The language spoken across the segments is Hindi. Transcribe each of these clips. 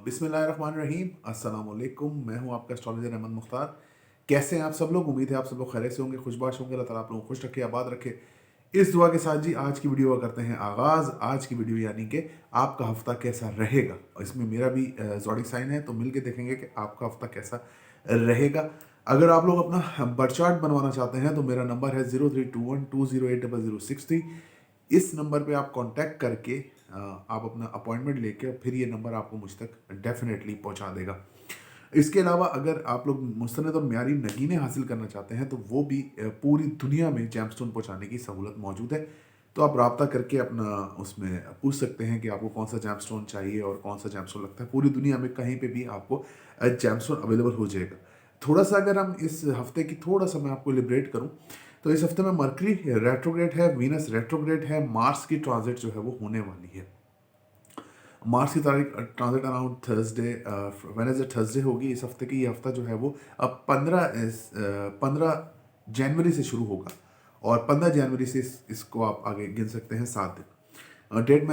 बिस्मिल्लाहिर्रहमानिर्रहीम, अस्सलाम वालेकुम। मैं हूं आपका एस्ट्रोलॉजर अहमद मुख्तार। कैसे हैं आप सब लोग? उम्मीद है आप सब लोग खैरियत से होंगे, खुशबाश होंगे। अल्लाह ताला आप लोगों को खुश रखे, आबाद रखे। इस दुआ के साथ जी आज की वीडियो का करते हैं आगाज़। आज की वीडियो यानी कि आपका हफ्ता कैसा रहेगा, और इसमें मेरा भी ज़ोडिक साइन है, तो मिलके देखेंगे कि आपका हफ्ता कैसा रहेगा। अगर आप लोग अपना बर्थ चार्ट बनवाना चाहते हैं तो मेरा नंबर है 0321208063। इस नंबर पे आप कांटेक्ट करके आप अपना अपॉइंटमेंट लेके फिर ये नंबर आपको मुझ तक डेफिनेटली पहुंचा देगा। इसके अलावा अगर आप लोग मुस्तनद और म्यारी नगीने हासिल करना चाहते हैं तो वो भी पूरी दुनिया में जैमस्टोन पहुंचाने की सहूलत मौजूद है। तो आप रब्ता करके अपना उसमें पूछ सकते हैं कि आपको कौन सा जैमस्टोन चाहिए और कौन सा जैमस्टोन लगता है। पूरी दुनिया में कहीं पे भी आपको जैमस्टोन अवेलेबल हो जाएगा। थोड़ा सा अगर हम इस हफ्ते की थोड़ा सा मैं आपको लिबरेट करूं तो इस हफ्ते में मरकरी रेट्रोग्रेड है, वीनस रेट्रोग्रेड है, मार्स की ट्रांजिट जो है वो होने वाली है। मार्च की तारीख transit around Thursday, Wednesday Thursday होगी इस हफ्ते की। ये हफ्ता जो है वो अब 15 जनवरी से शुरू होगा और 15 जनवरी से इसको आप आगे गिन सकते हैं 7 दिन। डेट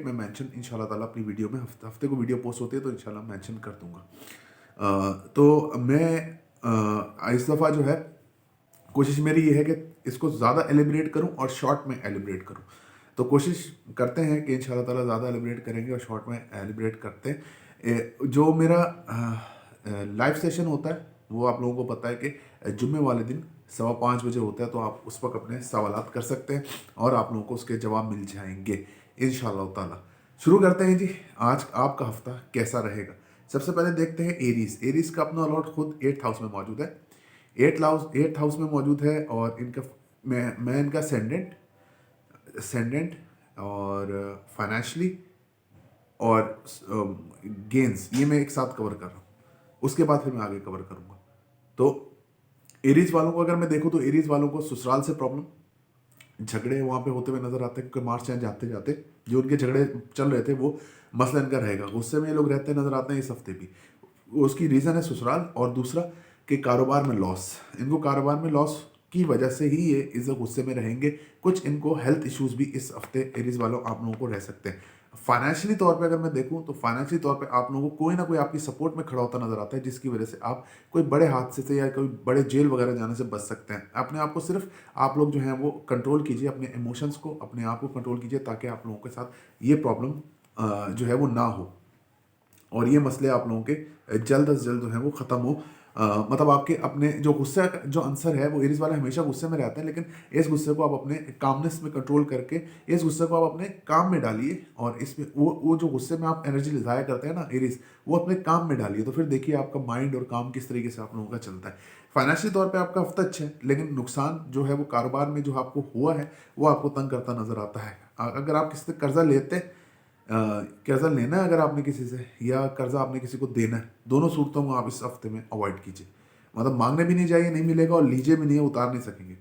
में मेंशन इंशाल्लाह ताला अपनी वीडियो में हफ्ते को वीडियो पोस्ट होती है तो इंशाल्लाह मेंशन कर दूंगा। तो मैं इस दफ़ा जो है कोशिश मेरी ये है कि इसको ज़्यादा एलिब्रेट करूं और शॉर्ट में एलिब्रेट करूं। तो कोशिश करते हैं कि इंशाल्लाह ताला ज़्यादा एलिब्रेट करेंगे और शॉर्ट में एलिब्रेट करते हैं। जो मेरा लाइव सेशन होता है वो आप लोगों को पता है कि जुम्मे वाले दिन 5:15 बजे होता है, तो आप उस वक्त अपने सवालात कर सकते हैं और आप लोगों को उसके जवाब मिल जाएंगे इंशाल्लाह ताला। शुरू करते हैं जी, आज आपका हफ्ता कैसा रहेगा। सबसे पहले देखते हैं एरीज। एरीज का अपना अलॉट खुद 8th हाउस में मौजूद है। 8th हाउस में मौजूद है और इनका मैं इनका सेंडेंट और फाइनेंशली और गेंस ये मैं एक साथ कवर कर रहा हूँ। उसके बाद फिर मैं आगे कवर करूँगा। तो एरीज वालों को अगर मैं देखूँ तो एरीज वालों को ससुराल से प्रॉब्लम, झगड़े वहाँ पे होते हुए नजर आते हैं, क्योंकि मार्च चाहे जाते जाते जो उनके झगड़े चल रहे थे वो मसला इनका रहेगा। गुस्से में ये लोग रहते नजर आते हैं इस हफ्ते भी। उसकी रीज़न है ससुराल, और दूसरा कि कारोबार में लॉस। इनको कारोबार में लॉस की वजह से ही ये इस गुस्से में रहेंगे। कुछ इनको हेल्थ इश्यूज भी इस हफ्ते एरीज वालों आप लोगों को रह सकते हैं। फाइनेंशियली तौर पे अगर मैं देखूं तो फाइनेंशियली तौर पे आप लोगों को कोई ना कोई आपकी सपोर्ट में खड़ा होता नजर आता है, जिसकी वजह से आप कोई बड़े हादसे से या कोई बड़े जेल वगैरह जाने से बच सकते हैं। अपने आप को सिर्फ आप लोग जो हैं वो कंट्रोल कीजिए, अपने इमोशंस को अपने आप को कंट्रोल कीजिए, ताकि आप लोगों के साथ ये प्रॉब्लम जो है वो ना हो और ये मसले आप लोगों के जल्द से जल्द जो है वो ख़त्म हो। मतलब आपके अपने जो गुस्से का जो आंसर है वो एरीज वाले हमेशा गुस्से में रहते हैं, लेकिन इस गुस्से को आप अपने कामनेस में कंट्रोल करके इस गुस्से को आप अपने काम में डालिए। और इसमें वो जो गुस्से में आप एनर्जी ज़ाया करते हैं ना एरीज, वो अपने काम में डालिए। तो फिर देखिए आपका माइंड और काम किस तरीके से आप लोगों का चलता है। फाइनेंशियल तौर पे आपका हफ्ता अच्छा है, लेकिन नुकसान जो है वो कारोबार में जो आपको हुआ है वो आपको तंग करता नजर आता है। अगर आप किसी से कर्जा लेते, कर्जा लेना है अगर आपने किसी से, या कर्जा आपने किसी को देना है, दोनों सूरतों को आप इस हफ्ते में अवॉइड कीजिए। मतलब मांगने भी नहीं चाहिए, नहीं मिलेगा, और लीजिए भी नहीं, उतार नहीं सकेंगे।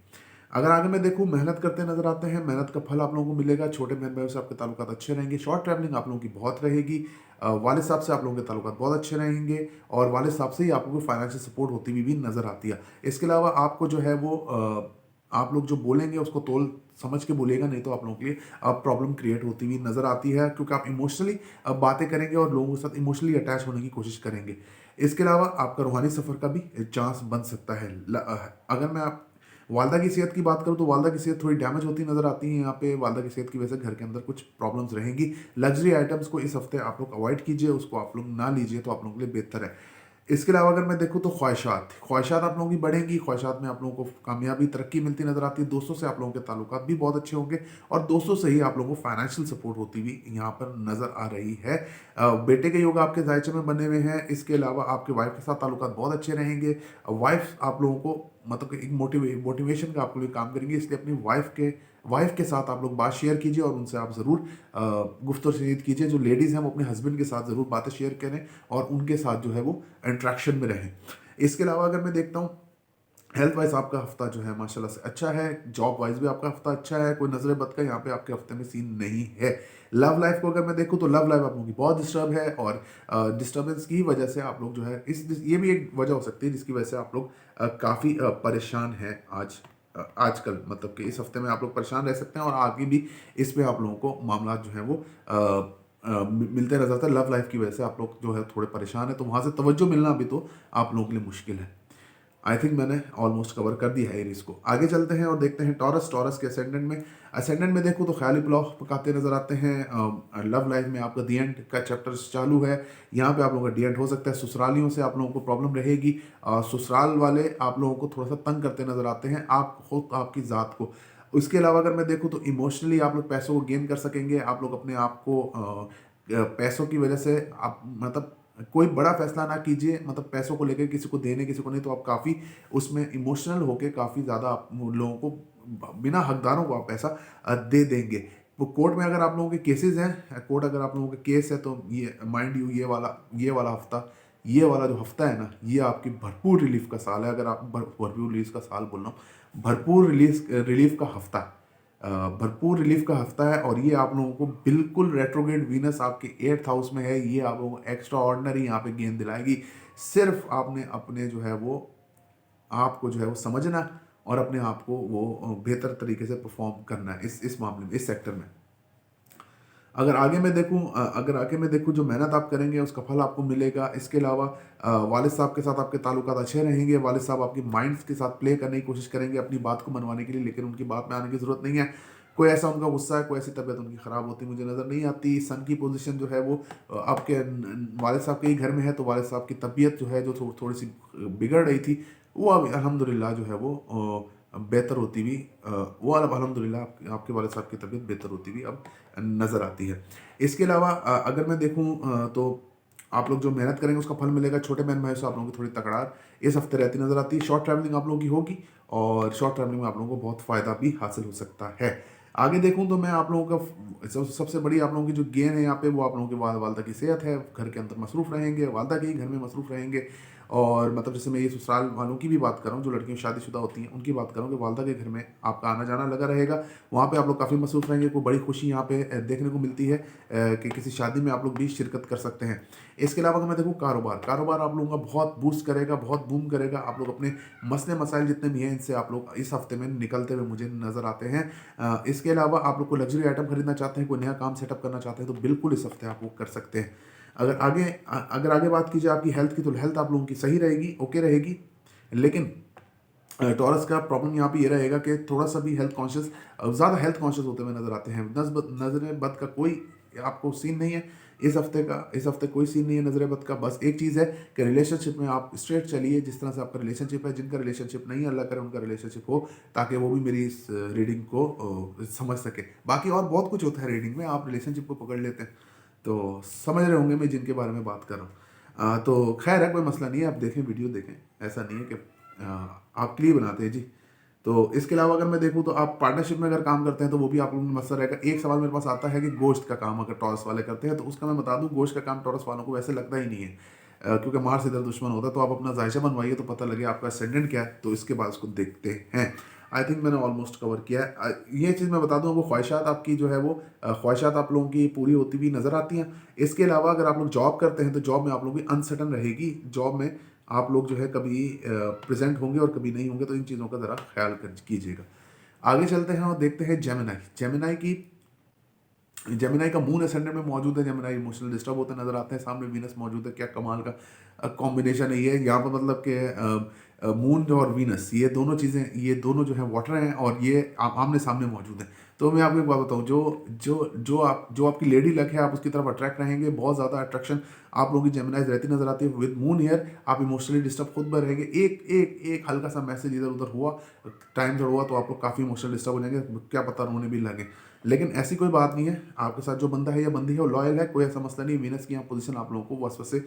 अगर आगे मैं देखूं, मेहनत करते नजर आते हैं, मेहनत का फल आप लोगों को मिलेगा। छोटे बहन भाइयों से आपके ताल्लुकात अच्छे रहेंगे। शॉर्ट ट्रैवलिंग आप लोगों की बहुत रहेगी। वालिद साहब से आप लोगों के ताल्लुकात बहुत अच्छे रहेंगे और वालिद साहब से ही आप लोगों को फाइनेंशियल सपोर्ट होती हुई भी नजर आती है। इसके अलावा आपको जो है वो आप लोग जो बोलेंगे उसको तोल समझ के बोलेगा, नहीं तो आप लोगों के लिए अब प्रॉब्लम क्रिएट होती हुई नजर आती है, क्योंकि आप इमोशनली अब बातें करेंगे और लोगों के साथ इमोशनली अटैच होने की कोशिश करेंगे। इसके अलावा आपका रूहानी सफ़र का भी चांस बन सकता है। अगर मैं आप वालदा की सेहत की बात करूं तो वालदा की सेहत थोड़ी डैमेज होती नजर आती है। यहाँ पे वालदा की सेहत की वजह से घर के अंदर कुछ प्रॉब्लम्स रहेंगी। लग्जरी आइटम्स को इस हफ्ते आप लोग अवॉइड कीजिए, उसको आप लोग ना लीजिए तो आप लोगों के लिए बेहतर है। इसके अलावा अगर मैं देखूँ तो ख्वाहिशात ख्वाहिशात आप लोगों की बढ़ेंगी। ख्वाहिशात में आप लोगों को कामयाबी तरक्की मिलती नजर आती है। दोस्तों से आप लोगों के ताल्लुकात भी बहुत अच्छे होंगे और दोस्तों से ही आप लोगों को फाइनेंशियल सपोर्ट होती हुई यहाँ पर नजर आ रही है। बेटे के योग आपके जायचे में बने हुए हैं। इसके अलावा आपके वाइफ के साथ ताल्लुकात बहुत अच्छे रहेंगे। वाइफ आप लोगों को मतलब एक मोटिवेशन का आपके लिए काम करेंगे, इसलिए अपनी वाइफ के साथ आप लोग बात शेयर कीजिए और उनसे आप ज़रूर गुफ्तगू शरीद कीजिए। जो लेडीज़ हैं वो अपने हस्बैंड के साथ ज़रूर बातें शेयर करें और उनके साथ जो है वो इंट्रैक्शन में रहें। इसके अलावा अगर मैं देखता हूँ हेल्थ वाइज आपका हफ्ता जो है माशाल्लाह से अच्छा है। जॉब वाइज भी आपका हफ्ता अच्छा है। कोई नजर बद का यहाँ पे आपके हफ्ते में सीन नहीं है। लव लाइफ को अगर मैं देखूँ तो लव लाइफ आप लोगों की बहुत डिस्टर्ब है और डिस्टर्बेंस की वजह से आप लोग जो है ये भी एक वजह हो सकती है जिसकी वजह से आप लोग काफ़ी परेशान हैं आजकल। मतलब कि इस हफ्ते में आप लोग परेशान रह सकते हैं और आगे भी इस पे आप लोगों को मामला जो है वो मिलते नजर आते हैं। लव लाइफ की वजह से आप लोग जो है थोड़े परेशान है, तो वहाँ से तवज्जो मिलना भी तो आप लोगों के लिए मुश्किल है। आई थिंक मैंने ऑलमोस्ट कवर कर दिया है एरीज को। आगे चलते हैं और देखते हैं टॉरस। टॉरस के असेंडेंट में देखो तो ख्याली पुलाव पकाते नजर आते हैं। लव लाइफ में आपका दी एंड का चैप्टर चालू है, यहाँ पे आप लोगों का डी एंड हो सकता है। ससुरालियों से आप लोगों को प्रॉब्लम रहेगी। ससुराल वाले आप लोगों को थोड़ा सा तंग करते नजर आते हैं, आप खुद आपकी ज़ात को। उसके अलावा अगर मैं देखूँ तो इमोशनली आप लोग पैसों को गेन कर सकेंगे। आप लोग अपने आप को पैसों की वजह से आप मतलब कोई बड़ा फैसला ना कीजिए, मतलब पैसों को लेकर किसी को देने किसी को नहीं, तो आप काफ़ी उसमें इमोशनल होके काफ़ी ज़्यादा आप लोगों को बिना हकदारों को आप पैसा दे देंगे। वो कोर्ट में अगर आप लोगों के केसेस हैं, कोर्ट अगर आप लोगों के केस है, तो ये माइंड यू ये वाला जो हफ्ता है ना, ये आपकी भरपूर रिलीफ का साल है। अगर आप भरपूर रिलीफ का साल बोल रहा हूँ, भरपूर रिलीफ का हफ्ता, भरपूर रिलीफ का हफ्ता है। और ये आप लोगों को बिल्कुल रेट्रोग्रेड वीनस आपके 8th हाउस में है, ये आप लोगों को एक्स्ट्रा ऑर्डिनरी यहाँ पे गेंद दिलाएगी। सिर्फ आपने अपने जो है वो आपको जो है वो समझना और अपने आप को वो बेहतर तरीके से परफॉर्म करना है इस मामले में, इस सेक्टर में। अगर आगे मैं देखूं जो मेहनत आप करेंगे उसका फल आपको मिलेगा। इसके अलावा वालिद साहब के साथ आपके ताल्लुकात अच्छे रहेंगे। वालिद साहब आपकी माइंड्स के साथ प्ले करने की कोशिश करेंगे अपनी बात को मनवाने के लिए, लेकिन उनकी बात में आने की ज़रूरत नहीं है। कोई ऐसा उनका गुस्सा है, कोई ऐसी तबीयत उनकी ख़राब होती मुझे नज़र नहीं आती। सन की पोजीशन जो है वो आपके वालिद साहब के ही घर में है, तो वालिद साहब की तबीयत जो है जो थोड़ी सी बिगड़ रही थी, वो अब अल्हम्दुलिल्लाह जो है वो बेहतर होती हुई वो अल्हम्दुलिल्लाह आपके वालिद साहब की तबीयत बेहतर होती हुई अब नज़र आती है। इसके अलावा अगर मैं देखूं तो आप लोग जो मेहनत करेंगे उसका फल मिलेगा। छोटे बहन भाई से आप लोगों की थोड़ी तकरार इस हफ्ते रहती नजर आती है। शॉर्ट ट्रैवलिंग आप लोगों की होगी और शॉर्ट ट्रैवलिंग में आप लोगों को बहुत फ़ायदा भी हासिल हो सकता है। आगे देखूं तो मैं आप लोगों का सबसे बड़ी आप लोगों की जो गेन है यहाँ पे वो आप लोगों के वालदा की सेहत है। घर के अंदर मसरूफ़ रहेंगे, वालदा के ही घर में मसरूफ़ रहेंगे। और मतलब जैसे मैं ये ससुराल वालों की भी बात कर रहा हूँ, जो लड़कियाँ शादीशुदा होती हैं उनकी बात कर रहा हूँ कि वालदा के घर में आपका आना जाना लगा रहेगा। वहाँ पे आप लोग काफ़ी मसरूफ़ रहेंगे। कोई बड़ी खुशी यहाँ पे देखने को मिलती है कि किसी शादी में आप लोग भी शिरकत कर सकते हैं। इसके अलावा अगर मैं देखूँ कारोबार आप लोगों का बहुत बूस्ट करेगा, बहुत बूम करेगा। आप लोग अपने मसले मसाइल जितने भी हैं इनसे आप लोग इस हफ्ते में निकलते हुए मुझे नज़र आते हैं। इसके अलावा आप लोग को लग्जरी आइटम खरीदना चाहते हैं, कोई नया काम सेटअप करना चाहते हैं, तो बिल्कुल इस हफ्ते आप वो कर सकते हैं। अगर आगे बात कीजिए आपकी हेल्थ की, तो हेल्थ आप लोगों की सही रहेगी, ओके रहेगी। लेकिन टॉरस का प्रॉब्लम यहाँ पे ये रहेगा कि थोड़ा सा भी हेल्थ कॉन्शियस, ज़्यादा हेल्थ कॉन्शियस होते हुए नजर आते हैं। नजर बद का कोई आपको सीन नहीं है इस हफ्ते कोई सीन नहीं है नजर बद का। बस एक चीज़ है कि रिलेशनशिप में आप स्ट्रेट चलिए जिस तरह से आपका रिलेशनशिप है। जिनका रिलेशनशिप नहीं है अल्लाह करे उनका रिलेशनशिप हो, ताकि वो भी मेरी इस रीडिंग को समझ सके। बाकी और बहुत कुछ होता है रीडिंग में, आप रिलेशनशिप को पकड़ लेते हैं तो समझ रहे होंगे मैं जिनके बारे में बात कर रहा हूँ। तो खैर है, कोई मसला नहीं है, आप देखें वीडियो देखें, ऐसा नहीं है कि आपके लिए बनाते हैं जी। तो इसके अलावा अगर मैं देखूँ तो आप पार्टनरशिप में अगर काम करते हैं तो वो भी आप लोगों में मसला रहेगा। एक सवाल मेरे पास आता है कि गोश्त का काम अगर टॉरस वाले करते हैं, तो उसका मैं बता दूं गोश्त का काम टॉरस वालों को वैसे लगता ही नहीं है, क्योंकि मार से इधर दुश्मन होता है। तो आप अपना जायशा बनवाइए तो पता लगे आपका असेंडेंट क्या है, तो इसके बाद उसको देखते हैं। आई थिंक मैंने ऑलमोस्ट कवर किया है। ये चीज़ मैं बता दूं, वो ख्वाहिशात आपकी जो है वो ख्वाहिशात आप लोगों की पूरी होती हुई नज़र आती हैं। इसके अलावा अगर आप लोग जॉब करते हैं तो जॉब में आप लोगों की अनसर्टन रहेगी। जॉब में आप लोग जो है कभी प्रेजेंट होंगे और कभी नहीं होंगे, तो इन चीज़ों का ज़रा ख्याल कीजिएगा। आगे चलते हैं और देखते हैं जेमिनाई का मून असेंडेंट में मौजूद है। जेमिनाई इमोशनल डिस्टर्ब होते नजर आते हैं। सामने वीनस मौजूद है, क्या कमाल का कॉम्बिनेशन है ये। यहाँ पर मतलब कि मून और वीनस ये दोनों जो है वाटर हैं और ये आमने सामने मौजूद हैं। तो मैं आपको एक बात बताऊँ, जो आपकी लेडी लक है आप उसकी तरफ अट्रैक्ट रहेंगे। बहुत ज़्यादा अट्रैक्शन आप लोगों की जेमिनाइज रहती नजर आती है। विद मून हियर आप इमोशनली डिस्टर्ब खुद पर रहेंगे। एक हल्का सा मैसेज इधर उधर हुआ, टाइम हुआ, तो आप लोग काफ़ी इमोशनल डिस्टर्ब हो जाएंगे, क्या पता रोने भी लगे। लेकिन ऐसी कोई बात नहीं है, आपके साथ जो बंदा है या बंदी है वो लॉयल है, कोई ऐसा मसला नहीं। वीनस की यहाँ पोजीशन आप लोगों को वसवसे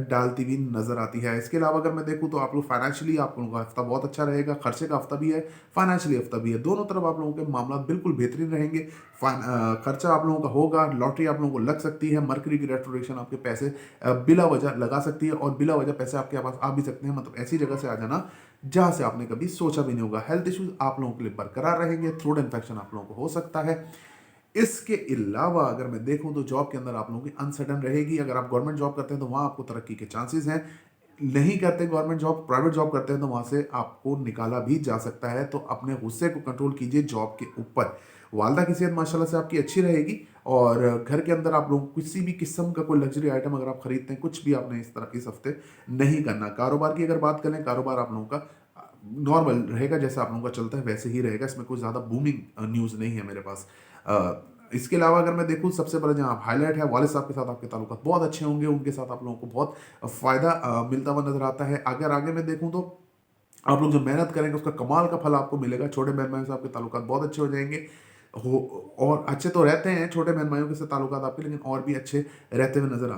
डालती हुई नजर आती है। इसके अलावा अगर मैं देखूँ तो आप लोग फाइनेंशियली आप लोगों का हफ्ता बहुत अच्छा रहेगा। खर्चे का हफ्ता भी है, फाइनेंशियली हफ्ता भी है, दोनों तरफ आप लोगों के मामला बिल्कुल बेहतरीन रहेंगे। खर्चा आप लोगों का होगा, लॉटरी आप लोगों को लग सकती है, मरकरी की रेट्रोग्रेशन आपके पैसे बिला वजह लगा सकती है और बिला वजह पैसे आपके पास आ भी सकते हैं। मतलब ऐसी जगह से आ जाना जहां से आपने कभी सोचा भी नहीं होगा। हेल्थ इश्यूज आप लोगों के लिए बरकरार रहेंगे। थ्रोट इन्फेक्शन आप लोगों को हो सकता है। इसके अलावा अगर मैं देखूं तो जॉब के अंदर आप लोगों की अनसर्टन रहेगी। अगर आप गवर्नमेंट जॉब करते हैं तो वहां आपको तरक्की के चांसेस हैं। नहीं करते गवर्नमेंट जॉब, प्राइवेट जॉब करते हैं तो वहां से आपको निकाला भी जा सकता है। तो अपने गुस्से को कंट्रोल कीजिए जॉब के ऊपर। वालदा की सेहत माशाल्लाह से आपकी अच्छी रहेगी। और घर के अंदर आप लोग किसी भी किस्म का कोई लग्जरी आइटम अगर आप खरीदते हैं, कुछ भी आपने इस तरह इस हफ्ते नहीं करना। कारोबार की अगर बात करें, कारोबार आप लोगों का नॉर्मल रहेगा, जैसा आप लोगों का चलता है वैसे ही रहेगा। इसमें कोई ज़्यादा बूमिंग न्यूज़ नहीं है मेरे पास। इसके अलावा अगर मैं देखूँ, सबसे बड़ा जहाँ हाईलाइट है, वालिद साहब के साथ आपके ताल्लुकात बहुत अच्छे होंगे, उनके साथ आप लोगों को बहुत फ़ायदा मिलता हुआ नजर आता है। अगर आगे मैं देखूँ तो आप लोग जो मेहनत करेंगे उसका कमाल का फल आपको मिलेगा। छोटे बहन भाइयों से आपके ताल्लुकात बहुत अच्छे हो जाएंगे हो, और अच्छे तो रहते हैं छोटे बहन भाइयों के साथ ताल्लुकात आपके, लेकिन और भी अच्छे रहते हुए नजर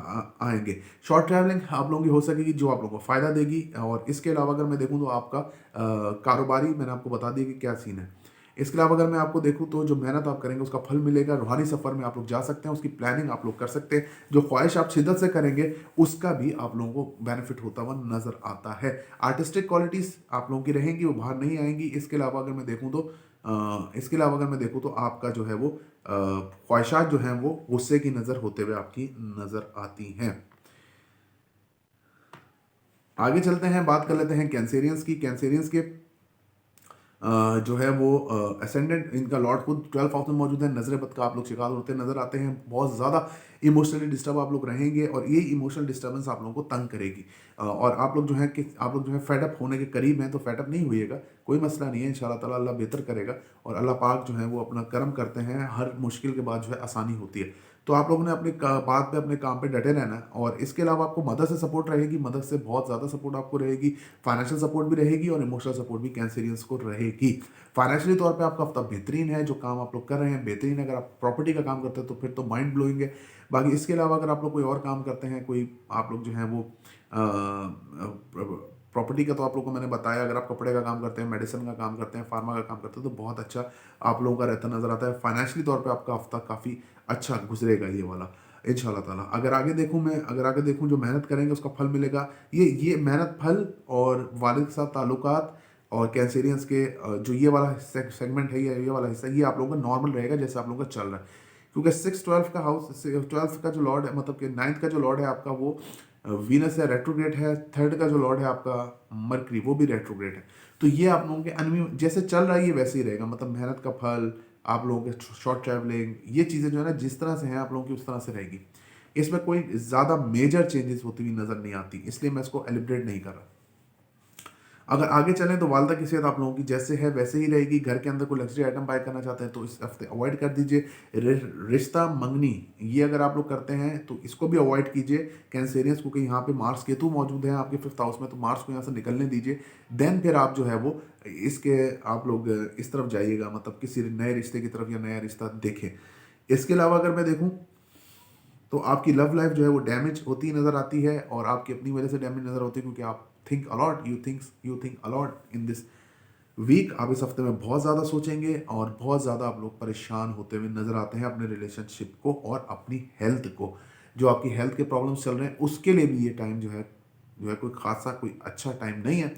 आएंगे। शॉर्ट ट्रैवलिंग आप लोगों की हो सकेगी, जो आप लोगों को फायदा देगी। और इसके अलावा अगर मैं देखूं तो आपका कारोबारी मैंने आपको बता दिया कि क्या सीन है। इसके अलावा अगर मैं आपको देखूं तो जो मेहनत आप करेंगे उसका फल मिलेगा। रूहानी सफर में आप लोग जा सकते हैं, उसकी प्लानिंग आप लोग कर सकते हैं। जो ख्वाहिश आप शिद्दत से करेंगे उसका भी आप लोगों को बेनिफिट होता हुआ नजर आता है। आर्टिस्टिक क्वालिटीज आप लोगों की रहेंगी, वो बाहर नहीं आएंगी। इसके अलावा अगर मैं देखूं तो आपका जो है वो ख्वाहिशात जो हैं वो गुस्से की नज़र होते हुए आपकी नज़र आती हैं। आगे चलते हैं, बात कर लेते हैं कैंसेरियंस की। कैंसेरियंस के जो है वो असेंडेंट, इनका लॉर्ड खुद 12th हाउस में मौजूद है। नजर बद का आप लोग शिकार होते नजर आते हैं। बहुत ज़्यादा इमोशनली डिस्टर्ब आप लोग रहेंगे, और ये इमोशनल डिस्टर्बेंस आप लोगों को तंग करेगी। और आप लोग जो है कि आप लोग जो है फेडअप होने के करीब हैं, तो फेडअप नहीं होइएगा, कोई मसला नहीं है। इंशाल्लाह ताला अल्लाह बेहतर करेगा, और अल्लाह पाक जो है वो अपना करम करते हैं। हर मुश्किल के बाद जो है आसानी होती है। तो आप लोगों ने अपनी बात पे, अपने काम पे डटे रहना है। और इसके अलावा आपको मदद से सपोर्ट रहेगी, मदद से बहुत ज़्यादा सपोर्ट आपको रहेगी। फाइनेंशियल सपोर्ट भी रहेगी और इमोशनल सपोर्ट भी कैंसेरियंस को रहेगी। फाइनेंशियली तौर पे आपका हफ्ता बेहतरीन है, जो काम आप लोग कर रहे हैं बेहतरीन है। अगर आप प्रॉपर्टी का काम करते हैं तो फिर तो माइंड ब्लोइंग है। बाकी इसके अलावा अगर आप लोग कोई और काम करते हैं, कोई आप लोग जो हैं वो प्रॉपर्टी का तो आप लोगों को मैंने बताया। अगर आप कपड़े का काम करते हैं, मेडिसिन का काम करते हैं, फार्मा का काम करते हैं, तो बहुत अच्छा आप लोगों का रहता नजर आता है। फाइनेंशियली तौर पे आपका हफ्ता काफ़ी अच्छा गुजरेगा ये वाला, इंशाल्लाह ताला। अगर आगे देखूं जो मेहनत करेंगे उसका फल मिलेगा। ये मेहनत फल और वालिद के साथ ताल्लुकात और कैंसेरियंस के जो ये वाला सेगमेंट है, ये वाला हिस्सा, ये आप लोगों का नॉर्मल रहेगा जैसे आप लोगों का चल रहा है। क्योंकि 6 12 का हाउस, 12 का जो लॉर्ड है, मतलब कि 9th का जो लॉर्ड है आपका, वो वीनस है, रेट्रोग्रेड है। 3rd का जो लॉर्ड है आपका मरकरी, वो भी रेट्रोग्रेड है। तो ये आप लोगों के अनमी जैसे चल रहा है ये वैसे ही रहेगा। मतलब मेहनत का फल, आप लोगों के शॉर्ट ट्रैवलिंग, ये चीज़ें जो है ना जिस तरह से हैं आप लोगों की उस तरह से रहेगी। इसमें कोई ज़्यादा मेजर चेंजेस होती हुई नज़र नहीं आती, इसलिए मैं इसको एलिब्रेट नहीं कर रहा। अगर आगे चलें तो वालदा की सेहत आप लोगों की जैसे है वैसे ही रहेगी। घर के अंदर कोई लग्जरी आइटम बाय करना चाहते हैं तो इस हफ्ते अवॉइड कर दीजिए। रिश्ता मंगनी, ये अगर आप लोग करते हैं तो इसको भी अवॉइड कीजिए कैंसेरियंस, क्योंकि यहाँ पे मार्स केतु मौजूद है आपके 5th हाउस में, तो मार्स को यहाँ से निकलने दीजिए। देन फिर आप जो है वो इसके आप लोग इस तरफ जाइएगा, मतलब किसी नए रिश्ते की तरफ या नया रिश्ता देखें। इसके अलावा अगर मैं देखूँ तो आपकी लव लाइफ जो है वो डैमेज होती नज़र आती है, और आपकी अपनी वजह से डैमेज नज़र होती है, क्योंकि आप think a lot, you think a lot in this week. आप इस हफ्ते में बहुत ज़्यादा सोचेंगे और बहुत ज़्यादा आप लोग परेशान होते हुए नज़र आते हैं अपने रिलेशनशिप को और अपनी हेल्थ को। जो आपकी हेल्थ के प्रॉब्लम्स चल रहे हैं उसके लिए भी ये टाइम जो है कोई खासा कोई अच्छा टाइम नहीं है,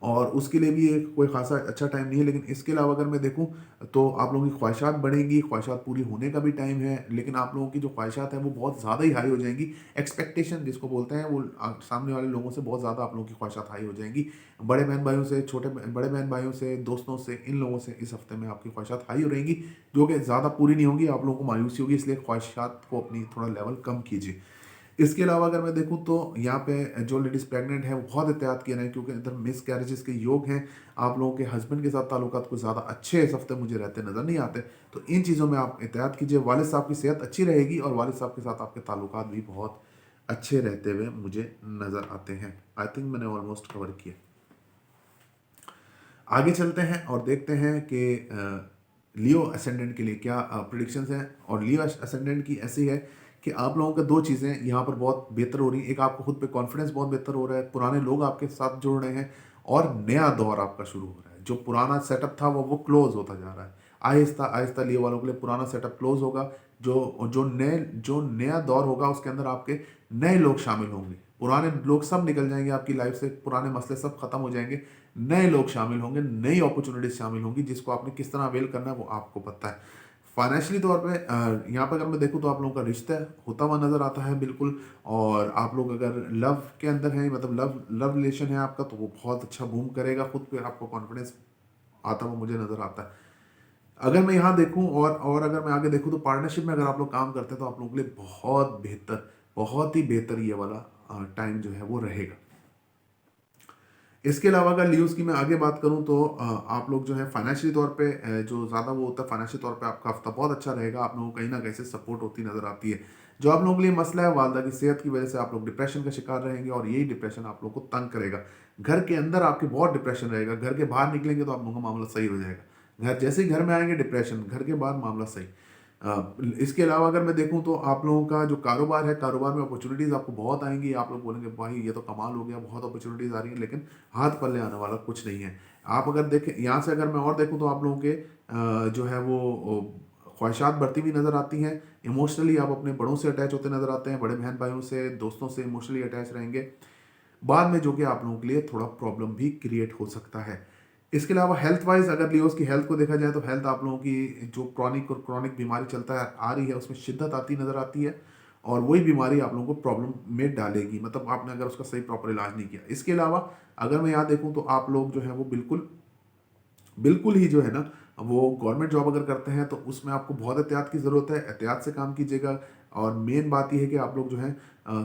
और उसके लिए भी एक कोई खासा अच्छा टाइम नहीं है। लेकिन इसके अलावा अगर मैं देखूं तो आप लोगों की ख्वाहिशात बढ़ेंगी, ख्वाहिशात पूरी होने का भी टाइम है, लेकिन आप लोगों की जो ख्वाहिशात हैं वो बहुत ज़्यादा ही हाई हो जाएंगी। एक्सपेक्टेशन जिसको बोलते हैं, वो सामने वाले लोगों से बहुत ज़्यादा आप लोगों की ख्वाहिशात हाई हो जाएंगी। बड़े बहन भाइयों से, बड़े बहन भाइयों से, दोस्तों से, इन लोगों से इस हफ्ते में आपकी ख्वाहिशात हाई हो रहेंगी, जो कि ज़्यादा पूरी नहीं होंगी। आप लोगों को मायूसी होगी, इसलिए ख्वाहिशात को अपनी थोड़ा लेवल कम कीजिए। इसके अलावा अगर मैं देखूं तो यहाँ पे जो लेडीज प्रेग्नेंट है वो बहुत एहतियात किए हैं, क्योंकि इधर मिस कैरेजेस के योग हैं। आप लोगों के हस्बैंड के साथ ताल्लुकात कुछ ज़्यादा अच्छे इस हफ्ते मुझे रहते नज़र नहीं आते, तो इन चीज़ों में आप एहतियात कीजिए। वालिद साहब की सेहत अच्छी रहेगी, और वालिद साहब के साथ आपके ताल्लुकात भी बहुत अच्छे रहते हुए मुझे नज़र आते हैं। आई थिंक मैंने ऑलमोस्ट कवर किया। आगे चलते हैं और देखते हैं कि लियो असेंडेंट के लिए क्या प्रिडिक्शंस हैं। और लियो असेंडेंट की ऐसी है कि आप लोगों का दो चीज़ें यहाँ पर बहुत बेहतर हो रही हैं। एक, आपको खुद पे कॉन्फिडेंस बहुत बेहतर हो रहा है, पुराने लोग आपके साथ जुड़ रहे हैं, और नया दौर आपका शुरू हो रहा है। जो पुराना सेटअप था वो क्लोज होता जा रहा है। आहिस्ता आहिस्ता लियो वालों के लिए पुराना सेटअप क्लोज होगा। जो नया दौर होगा उसके अंदर आपके नए लोग शामिल होंगे। पुराने लोग सब निकल जाएंगे आपकी लाइफ से, पुराने मसले सब खत्म हो जाएंगे, नए लोग शामिल होंगे, नई अपॉर्चुनिटीज शामिल होंगी, जिसको आपने किस तरह अवेल करना है वो आपको पता है। फाइनेंशियली तौर पे यहाँ पर अगर मैं देखूँ तो आप लोगों का रिश्ता होता हुआ नज़र आता है बिल्कुल। और आप लोग अगर लव के अंदर हैं, मतलब लव रिलेशन है आपका, तो वो बहुत अच्छा बूम करेगा। खुद पे आपको कॉन्फिडेंस आता हुआ मुझे नज़र आता है। अगर मैं यहाँ देखूँ और अगर मैं आगे देखूँ तो पार्टनरशिप में अगर आप लोग काम करते हैं तो आप लोगों के लिए बहुत बेहतर, बहुत ही बेहतर ये वाला टाइम जो है वो रहेगा। इसके अलावा अगर लीव्स की मैं आगे बात करूं तो आप लोग जो है फाइनेंशियली तौर पे जो ज़्यादा वो होता है, फाइनेंशियल तौर पे आपका हफ्ता बहुत अच्छा रहेगा। आप लोगों को कहीं ना कहीं से सपोर्ट होती नजर आती है। जो आप लोगों के लिए मसला है वालदा की सेहत की वजह से आप लोग डिप्रेशन का शिकार रहेंगे और यही डिप्रेशन आप लोग को तंग करेगा। घर के अंदर आपके बहुत डिप्रेशन रहेगा, घर के बाहर निकलेंगे तो आप लोगों का मामला सही हो जाएगा। घर जैसे ही घर में आएंगे डिप्रेशन, घर के बाहर मामला सही। इसके अलावा अगर मैं देखूं तो आप लोगों का जो कारोबार है, कारोबार में अपॉर्चुनिटीज़ आपको बहुत आएंगी। आप लोग बोलेंगे भाई ये तो कमाल हो गया, बहुत अपॉर्चुनिटीज़ आ रही हैं, लेकिन हाथ पल्ले आने वाला कुछ नहीं है। आप अगर देखें यहाँ से, अगर मैं और देखूं तो आप लोगों के जो है वो ख्वाहिशात बढ़ती हुई नज़र आती हैं। इमोशनली आप अपने बड़ों से अटैच होते नज़र आते हैं, बड़े बहन भाइयों से, दोस्तों से इमोशनली अटैच रहेंगे बाद में, जो कि आप लोगों के लिए थोड़ा प्रॉब्लम भी क्रिएट हो सकता है। इसके अलावा हेल्थ वाइज अगर लियोस की हेल्थ को देखा जाए तो हेल्थ आप लोगों की जो क्रॉनिक बीमारी चलता है आ रही है उसमें शिद्दत आती नजर आती है और वही बीमारी आप लोगों को प्रॉब्लम में डालेगी, मतलब आपने अगर उसका सही प्रॉपर इलाज नहीं किया। इसके अलावा अगर मैं यहाँ देखूँ तो आप लोग जो है वो बिल्कुल बिल्कुल ही जो है ना, वो गवर्नमेंट जॉब अगर करते हैं तो उसमें आपको बहुत एहतियात की ज़रूरत है। एहतियात से काम कीजिएगा और मेन बात यह है कि आप लोग जो है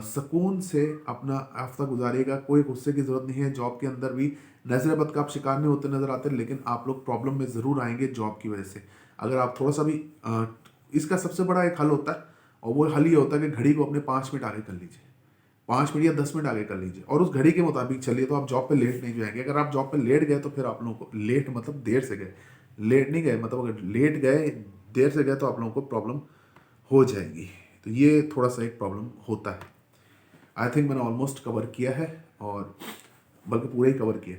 सुकून से अपना हफ्ता गुजारिएगा। कोई गुस्से की ज़रूरत नहीं है। जॉब के अंदर भी नज़र बद का आप शिकार नहीं होते नज़र आते, लेकिन आप लोग प्रॉब्लम में ज़रूर आएंगे जॉब की वजह से। अगर आप थोड़ा सा भी इसका सबसे बड़ा एक हल होता है और वो हल ये होता है कि घड़ी को अपने 5 मिनट आगे कर लीजिए, 5 मिनट या 10 मिनट आगे कर लीजिए और उस घड़ी के मुताबिक चलिए, तो आप जॉब पे लेट नहीं जाएंगे। अगर आप जॉब पे लेट गए तो फिर आप लोगों को लेट मतलब देर से गए, लेट नहीं गए मतलब अगर लेट गए देर से गए तो आप लोगों को प्रॉब्लम हो जाएगी। तो ये थोड़ा सा एक प्रॉब्लम होता है। आई थिंक मैंने ऑलमोस्ट कवर किया है और बल्कि पूरे ही कवर किया।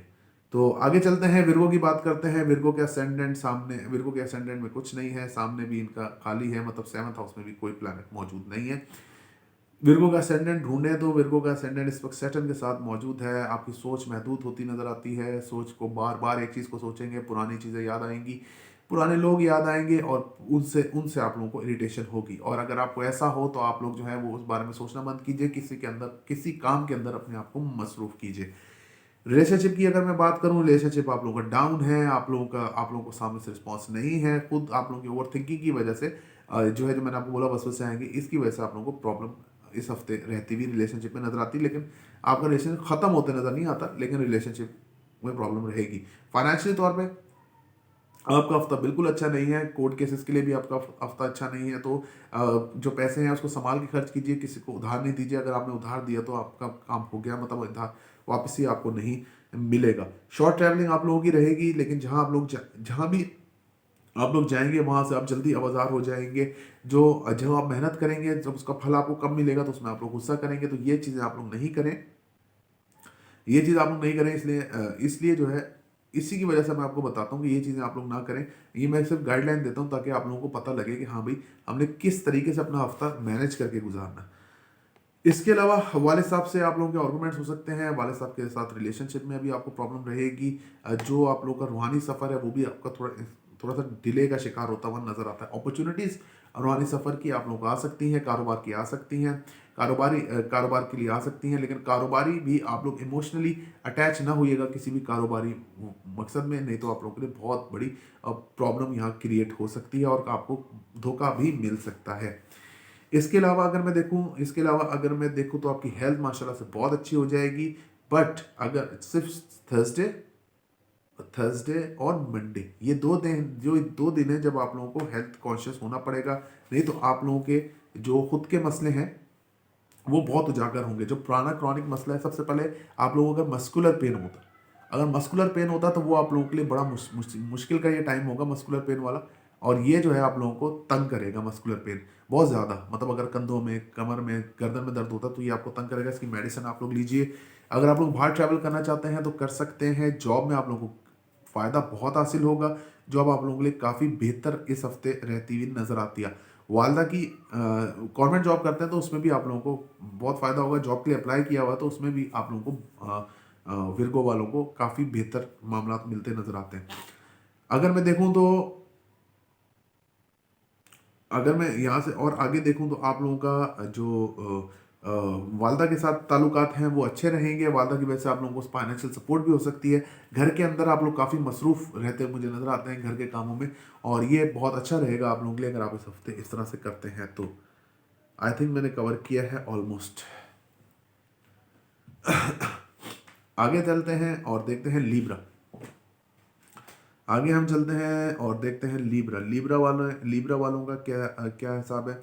तो आगे चलते हैं, विर्गो की बात करते हैं। विर्गो के असेंडेंट सामने, विर्गो के असेंडेंट में कुछ नहीं है, सामने भी इनका खाली है, मतलब 7th हाउस में भी कोई प्लैनेट मौजूद नहीं है। विर्गो का असेंडेंट ढूंढे तो विर्गो का असेंडेंट इस वक्त सैटर्न के साथ मौजूद है। आपकी सोच महदूद होती नजर आती है। सोच को बार बार एक चीज़ को सोचेंगे, पुरानी चीज़ें याद आएंगी, पुराने लोग याद आएंगे और उनसे उनसे आप लोगों को इरिटेशन होगी। और अगर आपको ऐसा हो तो आप लोग जो है वो उस बारे में सोचना बंद कीजिए, किसी के अंदर किसी काम के अंदर अपने आप को मसरूफ कीजिए। रिलेशनशिप की अगर मैं बात करूं, रिलेशनशिप आप लोगों का डाउन है। आप लोगों को सामने से रिस्पॉन्स नहीं है। खुद आप लोगों की ओवर थिंकिंग की वजह से जो है, जो मैंने आपको बोला वसवसे आएंगे, इसकी वजह से आप लोगों को प्रॉब्लम इस हफ्ते रहती हुई रिलेशनशिप में नजर आती है। लेकिन आपका रिलेशनशिप खत्म होते नजर नहीं आता, लेकिन रिलेशनशिप में प्रॉब्लम रहेगी। फाइनेंशियली तौर पे आपका हफ्ता बिल्कुल अच्छा नहीं है। कोर्ट केसेस के लिए भी आपका हफ्ता अच्छा नहीं है। तो जो पैसे हैं उसको संभाल के खर्च कीजिए, किसी को उधार नहीं दीजिए। अगर आपने उधार दिया तो आपका काम हो गया, मतलब उधार वापस ही आपको नहीं मिलेगा। शॉर्ट ट्रैवलिंग आप लोगों की रहेगी, लेकिन जहाँ भी आप लोग जाएंगे वहां से आप जल्दी आवाजार हो जाएंगे। जो जो आप मेहनत करेंगे, जब उसका फल आपको कम मिलेगा तो उसमें आप लोग गुस्सा करेंगे। तो ये चीज़ें आप लोग नहीं करें, ये चीज़ आप लोग नहीं करें। इसलिए जो है, इसी की वजह से मैं आपको बताता हूँ कि ये चीज़ें आप लोग ना करें। ये मैं सिर्फ गाइडलाइन देता हूँ ताकि आप लोगों को पता लगे कि हाँ भाई, हमने किस तरीके से अपना हफ्ता मैनेज करके गुजारना। इसके अलावा वाले साहब से आप लोगों के आर्गूमेंट्स हो सकते हैं। वाले साहब के साथ रिलेशनशिप में भी आपको प्रॉब्लम रहेगी। जो आप लोगों का रूहानी सफ़र है वो भी आपका थोड़ा थोड़ा सा डिले का शिकार होता हुआ नजर आता है। अपॉर्चुनिटीज़ रूहानी सफ़र की आप लोगों को आ सकती हैं, कारोबार की आ सकती हैं, कारोबार के लिए आ सकती हैं, लेकिन कारोबारी भी आप लोग इमोशनली अटैच ना होइएगा किसी भी कारोबारी मकसद में, नहीं तो आप लोगों के लिए बहुत बड़ी प्रॉब्लम यहाँ क्रिएट हो सकती है और आपको धोखा भी मिल सकता है। इसके अलावा अगर मैं देखूं तो आपकी हेल्थ माशाल्लाह से बहुत अच्छी हो जाएगी। बट अगर सिर्फ थर्सडे थर्सडे और मंडे, ये 2 दिन है जब आप लोगों को हेल्थ कॉन्शियस होना पड़ेगा। नहीं तो आप लोगों के जो खुद के मसले हैं वो बहुत उजागर होंगे। जो पुराना क्रॉनिक मसला है, सबसे पहले आप लोगों का मस्कुलर पेन होता, अगर मस्कुलर पेन होता तो वो आप लोगों के लिए बड़ा मुश्किल का ये टाइम होगा मस्कुलर पेन वाला। और ये जो है आप लोगों को तंग करेगा मस्कुलर पेन बहुत ज़्यादा, मतलब अगर कंधों में, कमर में, गर्दन में दर्द होता तो ये आपको तंग करेगा। इसकी मेडिसिन आप लोग लीजिए। अगर आप लोग बाहर ट्रैवल करना चाहते हैं तो कर सकते हैं। जॉब में आप लोगों को फ़ायदा बहुत हासिल होगा। जॉब आप लोगों के लिए काफ़ी बेहतर इस हफ्ते रहती हुई नज़र आती है। वालदा की गवर्नमेंट जॉब करते हैं तो उसमें भी आप लोगों को बहुत फ़ायदा होगा। जॉब के लिए अप्लाई किया हुआ तो उसमें भी आप लोगों को विर्गो वालों को काफ़ी बेहतर मामला मिलते नज़र आते हैं। अगर मैं देखूं तो अगर मैं यहाँ से और आगे देखूं तो आप लोगों का जो वालदा के साथ ताल्लुकात हैं वो अच्छे रहेंगे। वालदा की वजह से आप लोगों को फाइनेंशियल सपोर्ट भी हो सकती है। घर के अंदर आप लोग काफ़ी मसरूफ़ रहते हैं, मुझे नज़र आते हैं घर के कामों में, और ये बहुत अच्छा रहेगा आप लोगों के लिए अगर आप इस हफ्ते इस तरह से करते हैं तो। आई थिंक मैंने कवर किया है ऑलमोस्ट। आगे चलते हैं और देखते हैं लीब्रा। आगे हम चलते हैं और देखते हैं लीब्रा। लीब्रा वालों का क्या हिसाब है।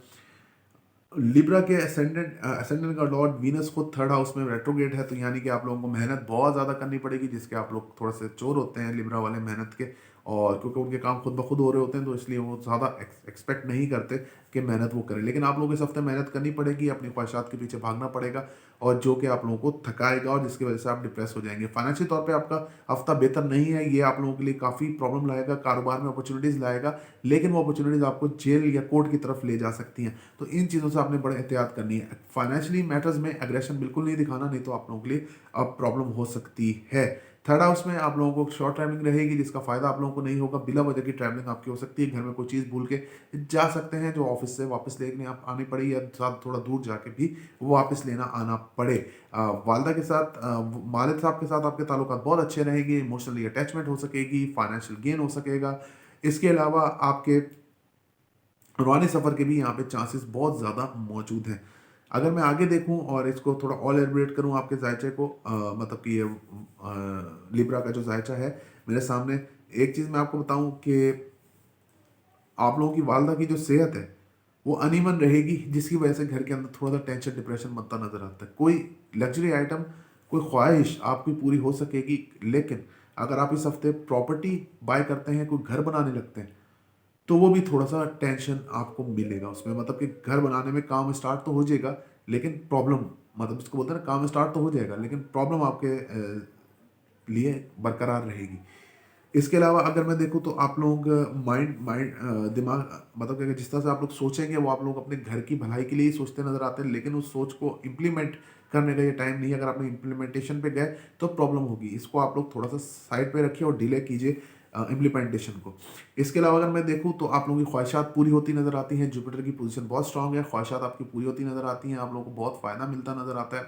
लिब्रा के असेंडेंट का लॉर्ड वीनस खुद थर्ड हाउस में रेट्रोगेट है, तो यानी कि आप लोगों को मेहनत बहुत ज़्यादा करनी पड़ेगी, जिसके आप लोग थोड़ा से चोर होते हैं लिब्रा वाले मेहनत के, और क्योंकि उनके काम खुद ब खुद हो रहे होते हैं तो इसलिए वो ज़्यादा एक्सपेक्ट नहीं करते कि मेहनत वो करें। लेकिन आप लोगों को इस हफ्ते मेहनत करनी पड़ेगी, अपनी ख्वाहिशात के पीछे भागना पड़ेगा, और जो कि आप लोगों को थकाएगा और जिसकी वजह से आप डिप्रेस हो जाएंगे। फाइनेंशियल तौर पे आपका हफ्ता बेहतर नहीं है, ये आप लोगों के लिए काफ़ी प्रॉब्लम लाएगा, कारोबार में अपॉर्चुनिटीज़ लाएगा, लेकिन वो अपॉर्चुनिटीज़ आपको जेल या कोर्ट की तरफ ले जा सकती हैं। तो इन चीज़ों से आपने बड़े एहतियात करनी है। फाइनेंशियली मैटर्स में एग्रेशन बिल्कुल नहीं दिखाना, नहीं तो आप लोगों के लिए अब प्रॉब्लम हो सकती है। थर्ड हाउस में आप लोगों को शॉर्ट ट्रैवलिंग रहेगी, जिसका फायदा आप लोगों को नहीं होगा। बिला वजह की ट्रैवलिंग आपकी हो सकती है, घर में कोई चीज़ भूल के जा सकते हैं जो ऑफिस से वापस लेने आप आनी पड़ी, या साथ थोड़ा दूर जाके भी वो वापस लेना आना पड़े। वालदा के साथ वालिद साहब के साथ आपके ताल्लुकात बहुत अच्छे रहेंगे, इमोशनली अटैचमेंट हो सकेगी, फाइनेंशियल गेन हो सकेगा। इसके अलावा आपके रूहानी सफ़र के भी यहाँ पे चांसेस बहुत ज़्यादा मौजूद हैं। अगर मैं आगे देखूं और इसको थोड़ा और एलिब्रेट करूं आपके जायचे को, मतलब कि ये लिब्रा का जो जायचा है मेरे सामने, एक चीज़ मैं आपको बताऊं कि आप लोगों की वालदा की जो सेहत है वो अनइवन रहेगी, जिसकी वजह से घर के अंदर थोड़ा सा टेंशन डिप्रेशन बनता नजर आता है। कोई लग्जरी आइटम, कोई ख्वाहिश आपकी पूरी हो सकेगी, लेकिन अगर आप इस हफ्ते प्रॉपर्टी बाय करते हैं, कोई घर बनाने लगते हैं, तो वो भी थोड़ा सा टेंशन आपको मिलेगा उसमें। मतलब कि घर बनाने में काम स्टार्ट तो हो जाएगा, लेकिन प्रॉब्लम, मतलब इसको बोलते हैं ना, काम स्टार्ट तो हो जाएगा लेकिन प्रॉब्लम आपके लिए बरकरार रहेगी। इसके अलावा अगर मैं देखूँ तो आप लोग माइंड माइंड दिमाग, मतलब कि जिस तरह से आप लोग सोचेंगे वो आप लोग अपने घर की भलाई के लिए ही सोचते नजर आते हैं, लेकिन उस सोच को इम्प्लीमेंट करने का ये टाइम नहीं है। अगर आपने इम्प्लीमेंटेशन पे गए तो प्रॉब्लम होगी। इसको आप लोग थोड़ा सा साइड पे रखिए और डिले कीजिए इम्प्लीमेंटेशन को। इसके अलावा अगर मैं देखूँ तो आप लोगों की ख्वाहिशात पूरी होती नजर आती हैं। जुपिटर की पोजीशन बहुत स्ट्रांग है, ख्वाहिशात आपकी पूरी होती नजर आती हैं, आप लोगों को बहुत फायदा मिलता नजर आता है।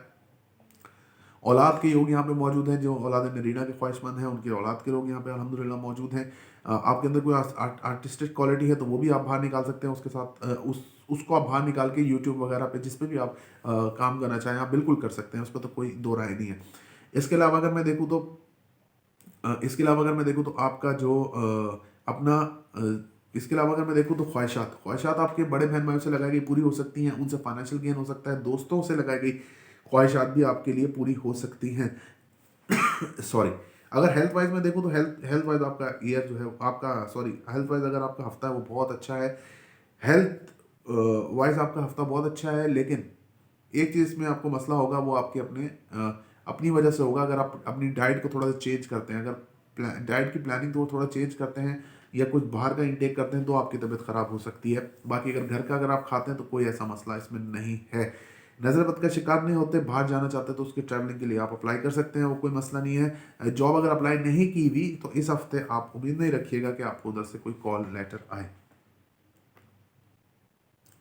औलाद के योग यहाँ पे मौजूद हैं, जो औलाद नरीना के ख्वाहिशमंद हैं उनकी औलाद के लोग यहाँ पे अल्हम्दुलिल्लाह मौजूद हैं। आपके अंदर कोई आर्टिस्टिक क्वालिटी है तो वो भी आप बाहर निकाल सकते हैं, उसके साथ उसको आप बाहर निकाल के यूट्यूब वगैरह पे जिस पे भी आप काम करना चाहें आप बिल्कुल कर सकते हैं, उस पर तो कोई दो राय नहीं है। इसके अलावा अगर मैं देखूँ तो आपका जो अपना इसके अलावा अगर मैं देखूँ तो ख्वाहिशात ख्वाहिशात आपके बड़े बहन भाइयों से लगाई गई पूरी हो सकती हैं, उनसे फाइनेंशियल गेन हो सकता है। दोस्तों से लगाई गई ख्वाहिशात भी आपके लिए पूरी हो सकती हैं। सॉरी, अगर हेल्थ वाइज में देखूँ तो हेल्थ वाइज आपका ईयर जो है आपका, सॉरी, हेल्थ वाइज अगर आपका हफ्ता है वो बहुत अच्छा है। हेल्थ वाइज आपका हफ्ता बहुत अच्छा है, लेकिन एक चीज़ में आपको मसला होगा, वो आपके अपनी वजह से होगा। अगर आप अपनी डाइट को थोड़ा सा चेंज करते हैं, अगर डाइट की प्लानिंग तो थोड़ा चेंज करते हैं या कुछ बाहर का इंटेक करते हैं तो आपकी तबीयत खराब हो सकती है। बाकी अगर घर का अगर आप खाते हैं तो कोई ऐसा मसला इसमें नहीं है। नज़र बद का शिकार नहीं होते, बाहर जाना चाहते हैं तो उसके ट्रैवलिंग के लिए आप अप्लाई कर सकते हैं, वो कोई मसला नहीं है। जॉब अगर अप्लाई नहीं की हुई तो इस हफ्ते आप उम्मीद नहीं रखिएगा कि आपको उधर से कोई कॉल लेटर आए।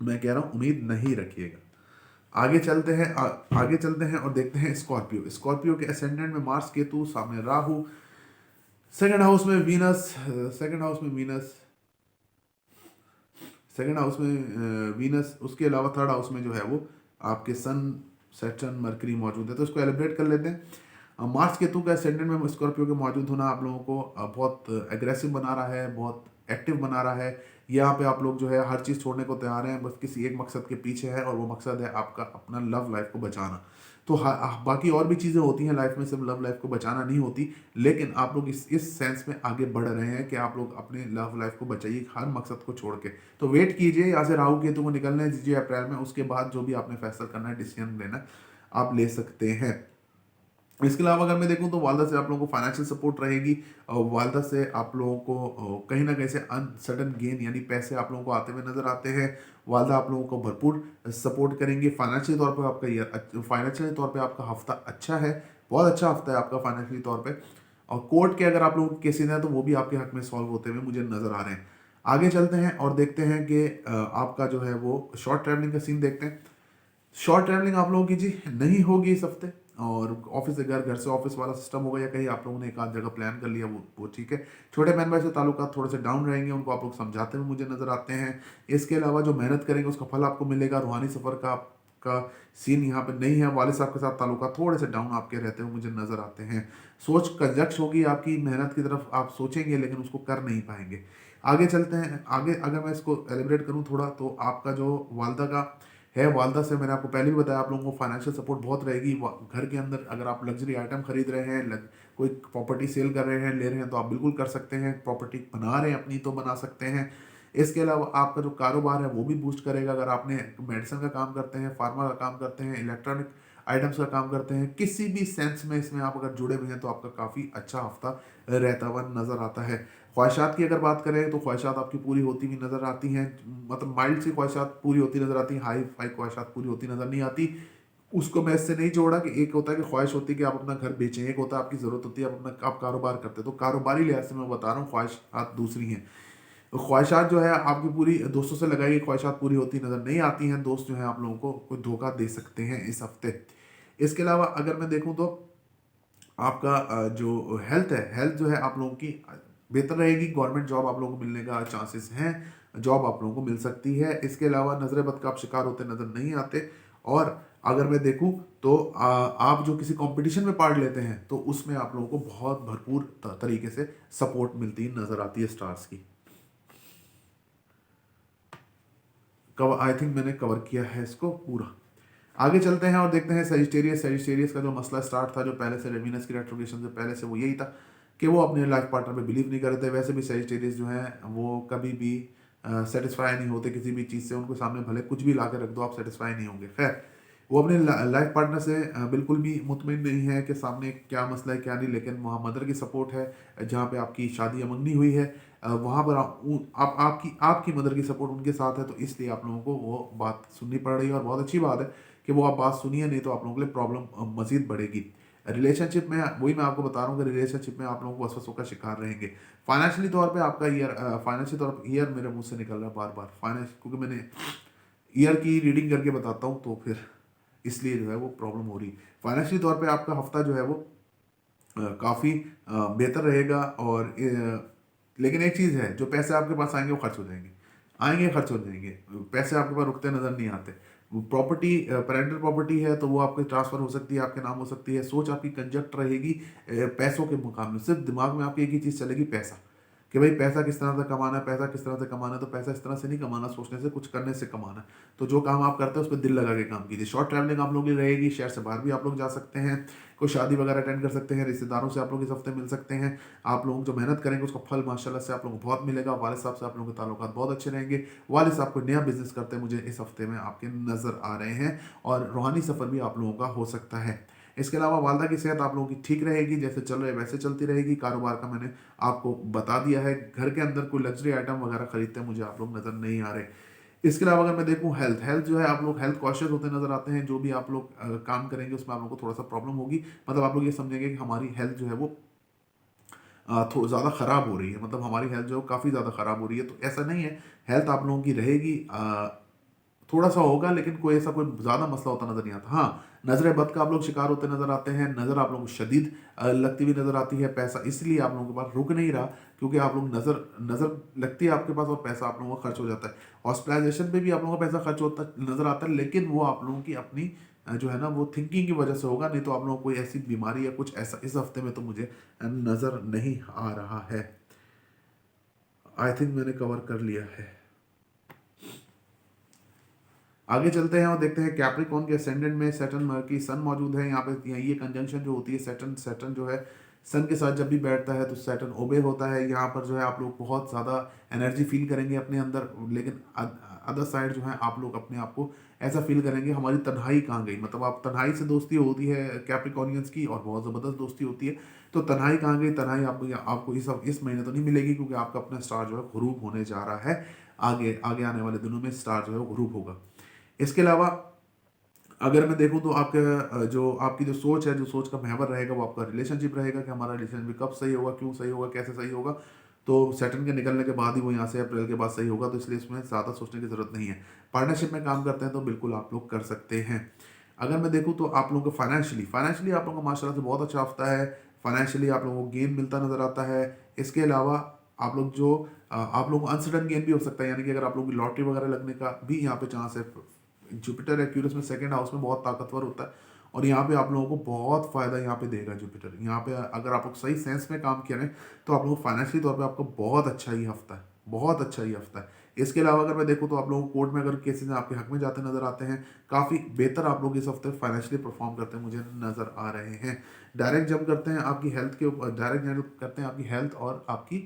मैं कह रहा हूँ उम्मीद नहीं रखिएगा। आगे चलते हैं और देखते हैं स्कॉर्पियो के असेंडेंट में मार्स केतु, सामने राहु, सेकंड हाउस में वीनस सेकंड हाउस में वीनस, उसके अलावा थर्ड हाउस में जो है वो आपके सन, सैटर्न, मरकरी मौजूद है। तो इसको एलिब्रेट कर लेते हैं। मार्स केतु का असेंडेंट में स्कॉर्पियो के मौजूद होना आप लोगों को बहुत एग्रेसिव बना रहा है, बहुत एक्टिव बना रहा है। यहाँ पे आप लोग जो है हर चीज़ छोड़ने को तैयार हैं, बस किसी एक मकसद के पीछे है, और वो मकसद है आपका अपना लव लाइफ को बचाना। तो बाकी और भी चीज़ें होती हैं लाइफ में, सिर्फ लव लाइफ को बचाना नहीं होती, लेकिन आप लोग इस सेंस में आगे बढ़ रहे हैं कि आप लोग अपने लव लाइफ को बचाइए हर मकसद को छोड़ के। तो वेट कीजिए, यहाँ से राहु केतु को निकलने दीजिए अप्रैल में, उसके बाद जो भी आपने फैसला करना है, डिसीजन लेना आप ले सकते हैं। इसके अलावा अगर मैं देखूं तो वालदा से आप लोगों को फाइनेंशियल सपोर्ट रहेगी, और वालदा से आप लोगों को कहीं ना कहीं से अनसडन गेन यानी पैसे आप लोगों को आते हुए नजर आते हैं। वालदा आप लोगों को भरपूर सपोर्ट करेंगे। फाइनेंशियल तौर पे आपका हफ्ता अच्छा है, बहुत अच्छा हफ्ता है आपका फाइनेंशियली तौर पे। और कोर्ट के अगर आप लोगों के केसेज हैं तो वो भी आपके हक में सॉल्व होते हुए मुझे नजर आ रहे हैं। आगे चलते हैं और देखते हैं कि आपका जो है वो शॉर्ट ट्रैवलिंग का सीन देखते हैं। शॉर्ट ट्रैवलिंग आप लोगों की जी नहीं होगी इस हफ्ते, और ऑफिस से घर, घर से ऑफिस वाला सिस्टम होगा, या कहीं आप लोगों ने एक आध जगह प्लान कर लिया, वो ठीक है। छोटे बहन भाई से ताल्लुकात थोड़े से डाउन रहेंगे, उनको आप लोग समझाते हुए मुझे नजर आते हैं। इसके अलावा जो मेहनत करेंगे उसका फल आपको मिलेगा। रूहानी सफर का सीन यहाँ पे नहीं है। वालिद साहब के साथ ताल्लुकात थोड़े से डाउन आपके रहते हुए मुझे नजर आते हैं। सोच कंजक्श होगी आपकी, मेहनत की तरफ आप सोचेंगे लेकिन उसको कर नहीं पाएंगे। आगे चलते हैं। आगे अगर मैं इसको एलिब्रेट करूँ थोड़ा, तो आपका जो वालदा का है, वालदा से मैंने आपको पहले भी बताया, आप लोगों को फाइनेंशियल सपोर्ट बहुत रहेगी। घर के अंदर अगर आप लग्जरी आइटम खरीद रहे हैं, कोई प्रॉपर्टी सेल कर रहे हैं, ले रहे हैं, तो आप बिल्कुल कर सकते हैं। प्रॉपर्टी बना रहे हैं अपनी तो बना सकते हैं। इसके अलावा आपका जो कारोबार है वो भी बूस्ट करेगा। अगर आपने मेडिसिन का काम करते हैं, फार्मा का काम करते हैं, इलेक्ट्रॉनिक आइटम्स का काम करते हैं, किसी भी सेंस में इसमें आप अगर जुड़े हुए हैं, तो आपका काफ़ी अच्छा हफ्ता रहता हुआ नजर आता है। ख्वाहिशात की अगर बात करें तो ख्वाहिशात आपकी पूरी होती हुई नजर आती हैं। मतलब माइल्ड सी ख्वाहिशात पूरी होती नजर आती हैं, हाई फाई ख्वाहिशात पूरी होती नजर नहीं आती। उसको मैं इससे नहीं जोड़ा कि एक होता है कि ख्वाहिश होती है कि आप अपना घर बेचें, एक होता है आपकी ज़रूरत होती है आप कारोबार करते हैं। तो कारोबारी लिहाज से मैं बता रहा हूँ, ख्वाहिशात दूसरी हैं। तो ख्वाहिशात जो है आपकी पूरी दोस्तों से लगाई गई ख्वाहिशात पूरी होती नजर नहीं आती हैं। दोस्त जो है आप लोगों को कोई धोखा दे सकते हैं इस हफ्ते। इसके अलावा अगर मैं देखूं तो आपका जो हेल्थ है, हेल्थ जो है आप लोगों की बेहतर रहेगी। गवर्नमेंट जॉब आप लोगों को मिलने का चांसेस हैं, जॉब आप लोगों को मिल सकती है। इसके अलावा नजर बद का आप शिकार होते नजर नहीं आते। और अगर मैं देखूं तो आप जो किसी कंपटीशन में पार्ट लेते हैं, तो उसमें आप लोगों को बहुत भरपूर तरीके से सपोर्ट मिलती नजर आती है स्टार्स की। कवर आई थिंक मैंने कवर किया है इसको पूरा। आगे चलते हैं और देखते हैं सेजिटेरियस। सेजिटेरियस का जो मसला स्टार्ट था, जो पहले से रेविनस की रेट्रोगेशन से पहले से, वो यही था कि वो अपने लाइफ पार्टनर पे बिलीव नहीं करते। वैसे भी सेजिटेरियस जो है वो कभी भी सेटिस्फाई नहीं होते किसी भी चीज़ से। उनको सामने भले कुछ भी ला के रख दो, आप सेटिस्फाई नहीं होंगे। खैर, वो अपने लाइफ पार्टनर से बिल्कुल भी मुतमिन नहीं है कि सामने क्या मसला है क्या नहीं। लेकिन वहाँ मदर की सपोर्ट है, जहाँ पे आपकी शादी या मंगनी हुई है, वहाँ पर आपकी मदर की सपोर्ट उनके साथ है। तो इसलिए आप लोगों को वो बात सुननी पड़ रही है, और बहुत अच्छी बात है कि वो आप बात सुनिए, नहीं तो आप लोगों के लिए प्रॉब्लम मजीद बढ़ेगी। रिलेशनशिप में वही मैं आपको बता रहा हूँ कि रिलेशनशिप में आप लोगों को वसवसों का शिकार रहेंगे। फाइनेंशियली तौर पे आपका फाइनेंशियल तौर पर ईयर मेरे मुंह से निकल रहा है बार बार फाइनेंस, क्योंकि मैंने ईयर की रीडिंग करके बताता हूँ, तो फिर इसलिए जो है वो प्रॉब्लम हो रही है। फाइनेंशियली तौर पे आपका हफ्ता जो है वो काफ़ी बेहतर रहेगा। और लेकिन एक चीज़ है, जो पैसे आपके पास आएंगे वो खर्च हो जाएंगे, आएंगे खर्च हो जाएंगे। पैसे आपके पास रुकते नज़र नहीं आते। प्रॉपर्टी पेरेंटल प्रॉपर्टी है, तो वो आपके ट्रांसफ़र हो सकती है, आपके नाम हो सकती है। सोच आपकी कंजक्ट रहेगी पैसों के मुकाबले। सिर्फ दिमाग में आपके एक ही चीज़ चलेगी, पैसा। कि भाई पैसा किस तरह से कमाना है, पैसा किस तरह से कमाना है। तो पैसा इस तरह से नहीं कमाना सोचने से, कुछ करने से कमाना है। तो जो काम आप करते हैं उस पर दिल लगा के काम कीजिए। शॉर्ट ट्रैवलिंग आप लोगों की रहेगी, शहर से बाहर भी आप लोग जा सकते हैं, कोई शादी वगैरह अटेंड कर सकते हैं, रिश्तेदारों से आप लोग इस हफ्ते मिल सकते हैं। आप लोग जो मेहनत करेंगे उसका फल माशाल्लाह से आप लोगों को बहुत मिलेगा। वालिद साहब से आप लोगों के ताल्लुकात बहुत अच्छे रहेंगे। वालिद साहब कोई नया बिजनेस करते हैं मुझे इस हफ्ते में आपके नज़र आ रहे हैं, और रूहानी सफ़र भी आप लोगों का हो सकता है। इसके अलावा वालदा की सेहत आप लोगों की ठीक रहेगी, जैसे चल रहे वैसे चलती रहेगी। कारोबार का मैंने आपको बता दिया है। घर के अंदर कोई लग्जरी आइटम वगैरह खरीदते हैं मुझे आप लोग नज़र नहीं आ रहे। इसके अलावा अगर मैं देखूं हेल्थ, जो है आप लोग हेल्थ कॉशियस होते नजर आते हैं। जो भी आप लोग काम करेंगे उसमें आप लोग को थोड़ा सा प्रॉब्लम होगी। मतलब आप लोग ये समझेंगे कि हमारी हेल्थ जो है वो थोड़ा ज़्यादा ख़राब हो रही है, मतलब हमारी हेल्थ जो काफ़ी ज़्यादा ख़राब हो रही है। तो ऐसा नहीं है, हेल्थ आप लोगों की रहेगी। थोड़ा सा होगा, लेकिन कोई ऐसा कोई ज़्यादा मसला होता नज़र नहीं आता। हाँ, नज़र बद का आप लोग शिकार होते नज़र आते हैं। नज़र आप लोगों को शदीद लगती हुई नज़र आती है। पैसा इसलिए आप लोगों के पास रुक नहीं रहा, क्योंकि आप लोग नज़र नज़र लगती है आपके पास, और पैसा आप लोगों का खर्च हो जाता है। हॉस्पिटलाइजेशन पे भी आप लोगों का पैसा खर्च होता नज़र आता है, लेकिन वो आप लोगों की अपनी जो है ना वो थिंकिंग की वजह से होगा। नहीं तो आप लोगों को कोई ऐसी बीमारी या कुछ ऐसा इस हफ्ते में तो मुझे नज़र नहीं आ रहा है। आई थिंक मैंने कवर कर लिया है। आगे चलते हैं और देखते हैं कैप्रिकॉर्न के असेंडेंट में सैटर्न की सन मौजूद है। यहाँ पे ये कंजंक्शन जो होती है, सैटर्न सैटर्न जो है सन के साथ जब भी बैठता है तो सैटर्न ओबे होता है। यहाँ पर जो है आप लोग बहुत ज़्यादा एनर्जी फील करेंगे अपने अंदर, लेकिन अदर साइड जो है आप लोग अपने आप को ऐसा फील करेंगे हमारी तन्हाई कहाँ गई। मतलब आप तन्हाई से दोस्ती होती है कैप्रिकॉर्नियंस की, और बहुत ज़बरदस्त दोस्ती होती है। तो तन्हाई कहाँ गई, तन्हाई आपको इस महीने तो नहीं मिलेगी, क्योंकि आपका अपना स्टार जो है गुरूब होने जा रहा है। आगे आगे आने वाले दिनों में स्टार जो है वो गुरूब होगा। इसके अलावा अगर मैं देखूं तो आपके जो आपकी जो सोच है, जो सोच का महवर रहेगा वो आपका रिलेशनशिप रहेगा, कि हमारा रिलेशनशिप कब सही होगा, क्यों सही होगा, कैसे सही होगा। तो सैटर्न के निकलने के बाद ही वो यहाँ से अप्रैल के बाद सही होगा, तो इसलिए इसमें ज़्यादा सोचने की ज़रूरत नहीं है। पार्टनरशिप में काम करते हैं तो बिल्कुल आप लोग कर सकते हैं। अगर मैं देखूँ तो आप लोगों को फाइनेंशियली आप लोगों का माशाल्लाह से बहुत अच्छा हफ्ता है। फाइनेंशियली आप लोगों को गेन मिलता नज़र आता है। इसके अलावा आप लोग जो आप लोगों को अनसर्टन गेन भी हो सकता है, यानी कि अगर आप लोगों की लॉटरी वगैरह लगने का भी यहाँ पे चांस है। जुपिटर एक्यूरस में सेकंड हाउस में बहुत ताकतवर होता है, और यहाँ पे आप लोगों को बहुत फ़ायदा यहाँ पे देगा जुपिटर। यहाँ पे अगर आप लोग सही सेंस में काम करें तो आप लोग फाइनेंशियली तौर पे आपको बहुत अच्छा ही हफ्ता है, बहुत अच्छा ही हफ्ता है। इसके अलावा अगर मैं देखूँ तो आप लोगों को कोर्ट में अगर केसेस आपके हक में जाते नजर आते हैं, काफ़ी बेहतर आप लोग इस हफ्ते फाइनेंशियली परफॉर्म करते हैं मुझे नज़र आ रहे हैं। डायरेक्ट जंप करते हैं आपकी हेल्थ के ऊपर, डायरेक्ट जंप करते हैं आपकी हेल्थ और आपकी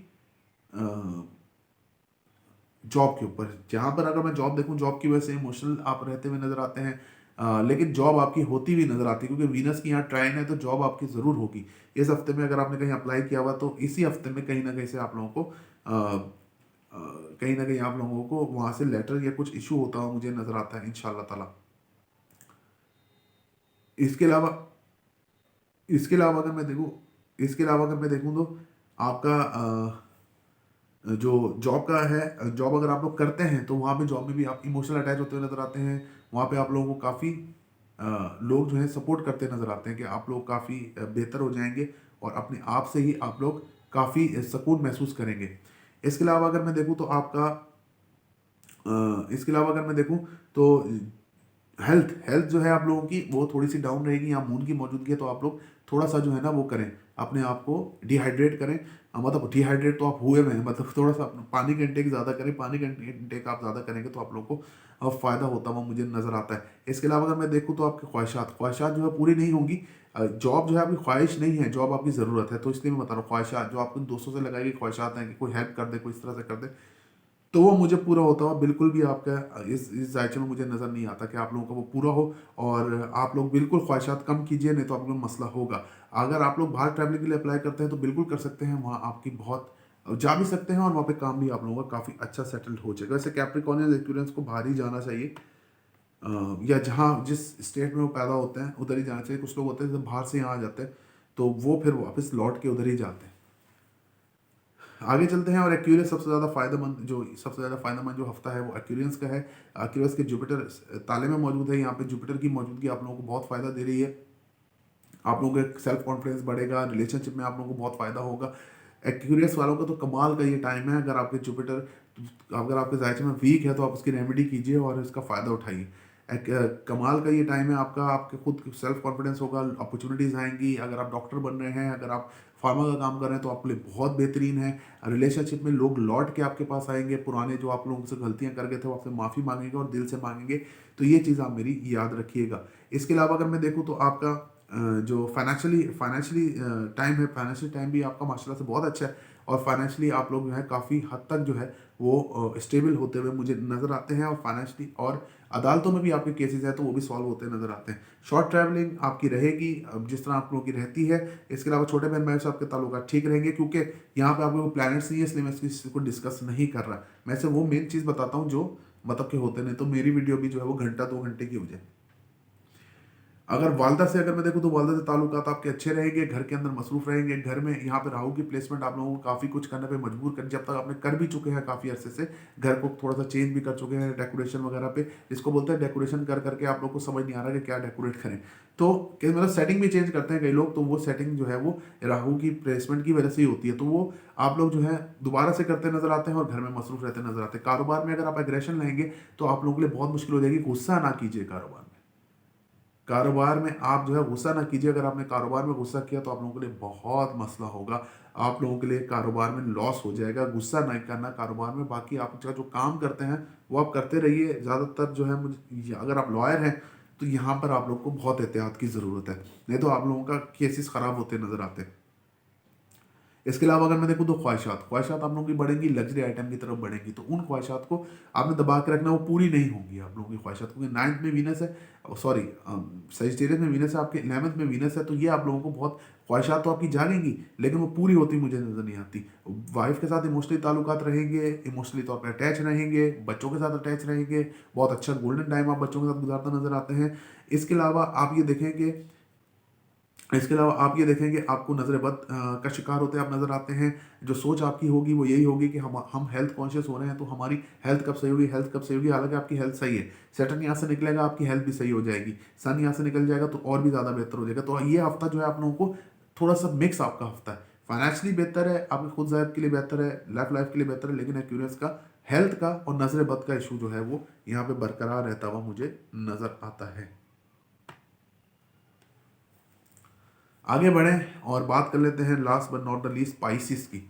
जॉब के ऊपर। जहाँ पर अगर मैं जॉब देखूँ, जॉब की वजह से इमोशनल आप रहते हुए नजर आते हैं, लेकिन जॉब आपकी होती हुई नजर आती है, क्योंकि वीनस की यहाँ ट्राइन है, तो जॉब आपकी ज़रूर होगी इस हफ्ते में। अगर आपने कहीं अप्लाई किया हुआ तो इसी हफ्ते में कहीं ना कहीं से आप लोगों को कहीं ना कहीं आप लोगों को वहाँ से लेटर या कुछ इशू होता हुआ मुझे नजर आता है इंशाल्लाह ताला। इसके अलावा इसके अलावा अगर मैं देखूँ इसके अलावा अगर मैं देखूँ तो आपका जो जॉब का है, जॉब अगर आप लोग करते हैं तो वहाँ पे जॉब में भी आप इमोशनल अटैच होते हुए नजर आते हैं। वहाँ पे आप लोगों को काफ़ी लोग जो है सपोर्ट करते नजर आते हैं कि आप लोग काफ़ी बेहतर हो जाएंगे, और अपने आप से ही आप लोग काफ़ी सुकून महसूस करेंगे। इसके अलावा अगर मैं देखूँ तो आपका इसके अलावा अगर मैं देखूँ तो हेल्थ हेल्थ जो है आप लोगों की वो थोड़ी सी डाउन रहेगी, या मून की मौजूदगी है, तो आप लोग थोड़ा सा जो है ना वो करें, अपने आप को डिहाइड्रेट करें। मतलब डिहाइड्रेट तो आप हुए में हैं, मतलब थोड़ा सा पानी का इंटेक ज़्यादा करें। पानी का इंटेक आप ज़्यादा करेंगे तो आप लोगों को फ़ायदा होता हुआ मुझे नज़र आता है। इसके अलावा अगर मैं देखूँ तो आपकी ख्वाहिशात जो है पूरी नहीं होंगी। जॉब जो है आपकी ख्वाहिश नहीं है, जॉब आपकी ज़रूरत है, तो इसलिए मैं बता रहा हूँ ख्वाहिशात जो आपको दोस्तों से लगाई गई ख्वाहिशात हैं कि कोई हेल्प कर दे, कोई इस तरह से कर दे, तो वो मुझे पूरा होता हुआ बिल्कुल भी आपका इस जायचे में मुझे नज़र नहीं आता कि आप लोगों का वो पूरा हो। और आप लोग बिल्कुल ख्वाहिशात कम कीजिए, नहीं तो आप लोग में मसला होगा। अगर आप लोग बाहर ट्रैवलिंग के लिए अप्लाई करते हैं तो बिल्कुल कर सकते हैं, वहाँ आपकी बहुत जा भी सकते हैं, और वहाँ पे काम भी आप लोगों का काफ़ी अच्छा सेटल्ड हो जाएगा। वैसे कैप्रिकॉर्नियल एक्सपीरियंस को बाहर ही जाना चाहिए, या जहाँ जिस स्टेट में वो पैदा होते हैं उधर ही जाना चाहिए। कुछ लोग होते हैं जब बाहर से यहाँ आ जाते हैं तो वो फिर वापस लौट के उधर ही जाते हैं। आगे चलते हैं, और एक्यूरियस सबसे ज़्यादा फायदेमंद जो हफ्ता है वो एक्यूरियंस का है। एक्यूरियस के जुपिटर ताले में मौजूद है, यहाँ पे जुपिटर की मौजूदगी आप लोगों को बहुत फ़ायदा दे रही है। आप लोगों का सेल्फ कॉन्फिडेंस बढ़ेगा, रिलेशनशिप में आप लोगों को बहुत फ़ायदा होगा। एक्यूरियस वालों का तो कमाल का ये टाइम है। अगर आपके जायचे में वीक है तो आप उसकी रेमेडी कीजिए और इसका फ़ायदा उठाइए। कमाल का ये टाइम है आपका, आपके खुद सेल्फ कॉन्फिडेंस होगा, अपॉर्चुनिटीज़ आएंगी। अगर आप डॉक्टर बन रहे हैं, अगर आप फार्मा का काम कर रहे हैं, तो आपके लिए बहुत बेहतरीन है। रिलेशनशिप में लोग लौट के आपके पास आएंगे, पुराने जो आप लोगों से गलतियां कर गए थे वो आपसे माफ़ी मांगेंगे और दिल से मांगेंगे। तो ये चीज़ आप मेरी याद रखिएगा। इसके अलावा अगर मैं देखूँ तो आपका जो फाइनेंशियली टाइम है, फाइनेंशियल टाइम भी आपका माशाल्लाह से बहुत अच्छा है, और फाइनेंशियली आप लोग जो है काफ़ी हद तक जो है वो स्टेबल होते हुए मुझे नज़र आते हैं। और फाइनेंशियली और अदालतों में भी आपके केसेस हैं तो वो भी सॉल्व होते नज़र आते हैं। शॉर्ट ट्रैवलिंग आपकी रहेगी जिस तरह आप लोगों की रहती है। इसके अलावा छोटे बहन भाई से आपके ताल्लुकात ठीक रहेंगे, क्योंकि यहाँ पे आपके प्लैनेट्स नहीं है, इसलिए मैं इसको डिस्कस नहीं कर रहा। मैं से वो मेन चीज़ बताता हूँ जो मतलब के होते, नहीं तो मेरी वीडियो भी जो है वो घंटा 2 घंटे की हो जाए। अगर वालदा से अगर मैं देखूँ तो वालदा से ताल्लुकात आपके अच्छे रहेंगे, घर के अंदर मसरूफ रहेंगे। घर में यहाँ पे राहु की प्लेसमेंट आप लोगों को काफ़ी कुछ करने पे मजबूर कर, जब तक आपने कर भी चुके हैं काफ़ी अरसे से, घर को थोड़ा सा चेंज भी कर चुके हैं डेकोरेशन वगैरह पे, जिसको बोलते हैं डेकोरेशन कर करके आप लोग को समझ नहीं आ रहा कि क्या डेकोरेट करें। तो मतलब सेटिंग भी चेंज करते हैं कई लोग, तो वो सेटिंग जो है वो राहु की प्लेसमेंट की वजह से ही होती है। तो वो आप लोग जो है दोबारा से करते नजर आते हैं और घर में मसरूफ रहते नजर आते हैं। कारोबार में अगर आप एग्रेशन लेंगे तो आप लोगों के लिए बहुत मुश्किल हो जाएगी। गुस्सा ना कीजिए कारोबार में। कारोबार में आप जो है गुस्सा ना कीजिए। अगर आपने कारोबार में गुस्सा किया तो आप लोगों के लिए बहुत मसला होगा। आप लोगों के लिए कारोबार में लॉस हो जाएगा। गुस्सा नहीं करना कारोबार में। बाकी आप जो काम करते हैं वो आप करते रहिए। ज़्यादातर जो है मुझे, अगर आप लॉयर हैं तो यहाँ पर आप लोग को बहुत एहतियात की ज़रूरत है, नहीं तो आप लोगों का केसेस ख़राब होते नज़र आते हैं। इसके अलावा अगर मैं देखूँ तो ख्वाहिशात आप लोगों की बढ़ेंगी, लग्जरी आइटम की तरफ बढ़ेंगी, तो उन ख्वाहिशात को आपने दबा के रखना, वो पूरी नहीं होंगी आप लोगों की ख्वाहिशात, क्योंकि 9th में वीनस है, सॉरी सजिटेरियस में वीनस है, आपके 11th में वीनस है। तो ये आप लोगों को बहुत ख्वाहिशात तो आपकी जागेंगी, लेकिन वो पूरी होती मुझे नज़र नहीं आती। वाइफ के साथ इमोशनली ताल्लुकात रहेंगे, इमोशनली तौर पर अटैच रहेंगे, बच्चों के साथ अटैच रहेंगे, बहुत अच्छा गोल्डन टाइम आप बच्चों के साथ गुजारता नजर आते हैं। इसके अलावा आप ये देखें कि इसके अलावा आप ये देखेंगे आपको नज़र बद का शिकार होते आप नज़र आते हैं। जो सोच आपकी होगी वो यही होगी कि हम हेल्थ कॉन्शियस हो रहे हैं, तो हमारी हेल्थ कब सही होगी, हेल्थ कब सही होगी। हालांकि आपकी हेल्थ सही है, सैटर्न यहाँ से निकलेगा आपकी हेल्थ भी सही हो जाएगी, सन यहाँ से निकल जाएगा तो और भी ज़्यादा बेहतर हो जाएगा। तो ये हफ्ता जो है आप लोगों को थोड़ा सा मिक्स आपका हफ्ता है। फाइनेंशियली बेहतर है, आपके खुद ज़ाहिर के लिए बेहतर है, लव लाइफ के लिए बेहतर है, लेकिन एक्यूरेंस का हेल्थ का और नज़र बद का इशू जो है वो यहाँ पे बरकरार रहता हुआ मुझे नज़र आता है। आगे बढ़ें और बात कर लेते हैं last but not the least Pisces की।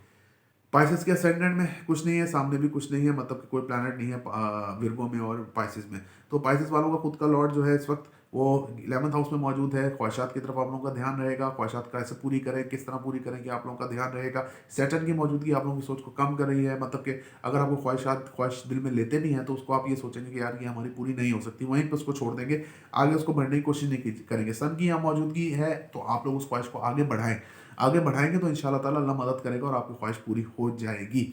पाइसेस के असेंडेंट में कुछ नहीं है, सामने भी कुछ नहीं है, मतलब कि कोई प्लैनेट नहीं है विर्गो में और पाइसेस में। तो पाइसेस वालों का खुद का लॉर्ड जो है इस वक्त वो 11th हाउस में मौजूद है। ख्वाहिशात की तरफ आप लोगों का ध्यान रहेगा, ख्वाहिशात कैसे पूरी करें, किस तरह पूरी करें कि आप लोगों का ध्यान रहेगा। सैटर्न की मौजूदगी आप लोगों की सोच को कम कर रही है, मतलब कि अगर आपको ख्वाहिश दिल में लेते भी हैं तो उसको आप ये सोचेंगे कि यार ये हमारी पूरी नहीं हो सकती, वहीं पर उसको छोड़ देंगे, आगे उसको बढ़ने की कोशिश नहीं करेंगे। सन की यहाँ मौजूदगी है तो आप लोग उस ख्वाहिश को आगे बढ़ाएंगे तो इंशाल्लाह ताला अल्लाह मदद करेगा और आपकी ख्वाहिश पूरी हो जाएगी।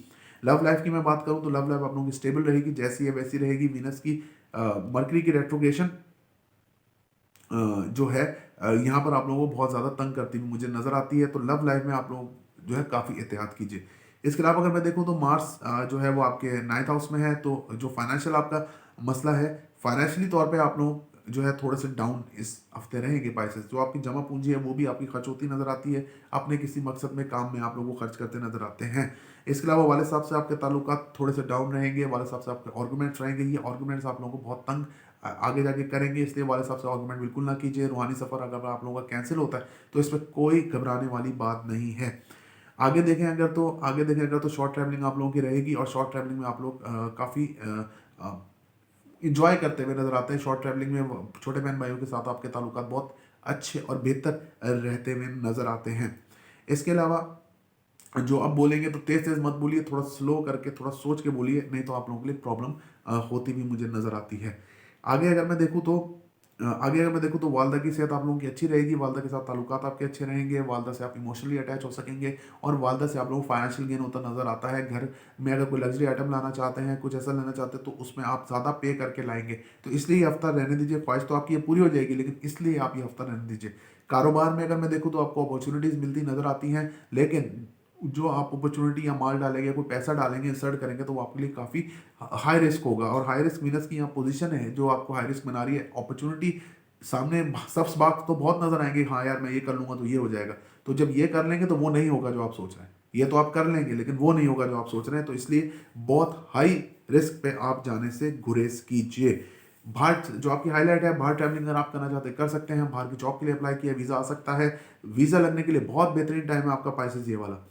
लव लाइफ की मैं बात करूं तो लव लाइफ आप लोगों की स्टेबल रहेगी, जैसी है वैसी रहेगी। वीनस की मरकरी की रेट्रोग्रेशन जो है यहाँ पर आप लोगों को बहुत ज़्यादा तंग करती हुई मुझे नज़र आती है। तो लव लाइफ में आप लोग जो है काफ़ी एहतियात कीजिए। इसके अलावा अगर मैं देखूँ तो मार्स जो है वो आपके 9th हाउस में है, तो जो फाइनेंशियल आपका मसला है, फाइनेंशियली तौर पे आप लोग जो है थोड़े से डाउन इस हफ्ते रहेंगे। पाइसेस जो आपकी जमा पूंजी है वो भी आपकी खर्च होती नजर आती है, अपने किसी मकसद में काम में आप लोगों को खर्च करते नजर आते हैं। इसके अलावा वाले साहब से आपके ताल्लुकात थोड़े से डाउन रहेंगे, वाले साहब से आपके आर्गूमेंट्स रहेंगे, ये आर्गूमेंट्स आप लोगों को बहुत तंग आगे जाके करेंगे, इसलिए वाले साहब से आर्गूमेंट बिल्कुल ना कीजिए। रूहानी सफ़र अगर आप लोगों का कैंसिल होता है तो इसमें कोई घबराने वाली बात नहीं है। आगे देखें अगर तो शॉर्ट ट्रैवलिंग आप लोगों की रहेगी, और शॉर्ट ट्रैवलिंग में आप लोग काफ़ी इंजॉय करते हुए नजर आते हैं। शॉर्ट ट्रैवलिंग में छोटे बहन भाइयों के साथ आपके ताल्लुकात बहुत अच्छे और बेहतर रहते हुए नजर आते हैं। इसके अलावा जो अब बोलेंगे तो तेज तेज मत बोलिए, थोड़ा स्लो करके थोड़ा सोच के बोलिए, नहीं तो आप लोगों के लिए प्रॉब्लम होती भी मुझे नजर आती है। आगे अगर मैं देखूँ तो वालदा की सेहत आप लोगों की अच्छी रहेगी, वालदा के साथ ताल्लुकात आपके अच्छे रहेंगे, वालदा से आप इमोशनली अटैच हो सकेंगे, और वालदा से आप लोगों को फाइनेंशियल गेन होता नजर आता है। घर में अगर कोई लग्जरी आइटम लाना चाहते हैं, कुछ ऐसा लेना चाहते हैं, तो उसमें आप ज़्यादा पे करके लाएंगे, तो इसलिए ये हफ्ता रहने दीजिए। ख्वाहिश तो आपकी ये पूरी हो जाएगी, लेकिन इसलिए आप ये हफ्ता रहने दीजिए। कारोबार में अगर मैं देखूँ तो आपको अपॉर्चुनिटीज़ मिलती नजर आती हैं, लेकिन जो आप अपॉर्चुनिटी या माल डालेंगे, कोई पैसा डालेंगे, इंसर्ट करेंगे, तो वो आपके लिए काफ़ी हाई रिस्क होगा। और हाई रिस्क मीनस की यहाँ पोजीशन है जो आपको हाई रिस्क बना रही है। अपॉर्चुनिटी सामने सब्स बाग तो बहुत नजर आएंगे, हाँ यार मैं ये कर लूंगा तो ये हो जाएगा, तो जब ये कर लेंगे तो वो नहीं होगा जो आप सोच रहे हैं। ये तो आप कर लेंगे लेकिन वो नहीं होगा जो आप सोच रहे हैं, तो इसलिए बहुत हाई रिस्क पे आप जाने से गुरेज कीजिए। बाहर जो आपकी हाईलाइट है, बाहर ट्रैवलिंग अगर आप करना चाहते हैं कर सकते हैं, बाहर की जॉब के लिए अप्लाई किया, वीज़ा आ सकता है। वीज़ा लगने के लिए बहुत बेहतरीन टाइम है आपका पाइसेस ये वाला।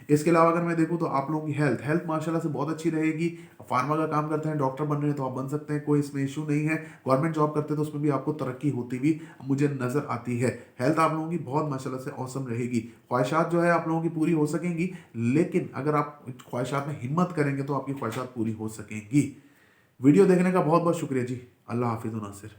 इसके अलावा अगर मैं देखूँ तो आप लोगों की हेल्थ माशाल्लाह से बहुत अच्छी रहेगी। फार्मा का काम करते हैं, डॉक्टर बन रहे हैं तो आप बन सकते हैं, कोई इसमें इशू नहीं है। गवर्नमेंट जॉब करते हैं तो उसमें भी आपको तरक्की होती हुई मुझे नज़र आती है। हेल्थ आप लोगों की बहुत माशाल्लाह से औसम रहेगी। ख्वाहिशात जो है आप लोगों की पूरी हो सकेंगी, लेकिन अगर आप ख्वाहिशात में हिम्मत करेंगे तो आपकी ख्वाहिशात पूरी हो सकेंगी। वीडियो देखने का बहुत बहुत शुक्रिया जी। अल्लाह हाफिज़ नासिर।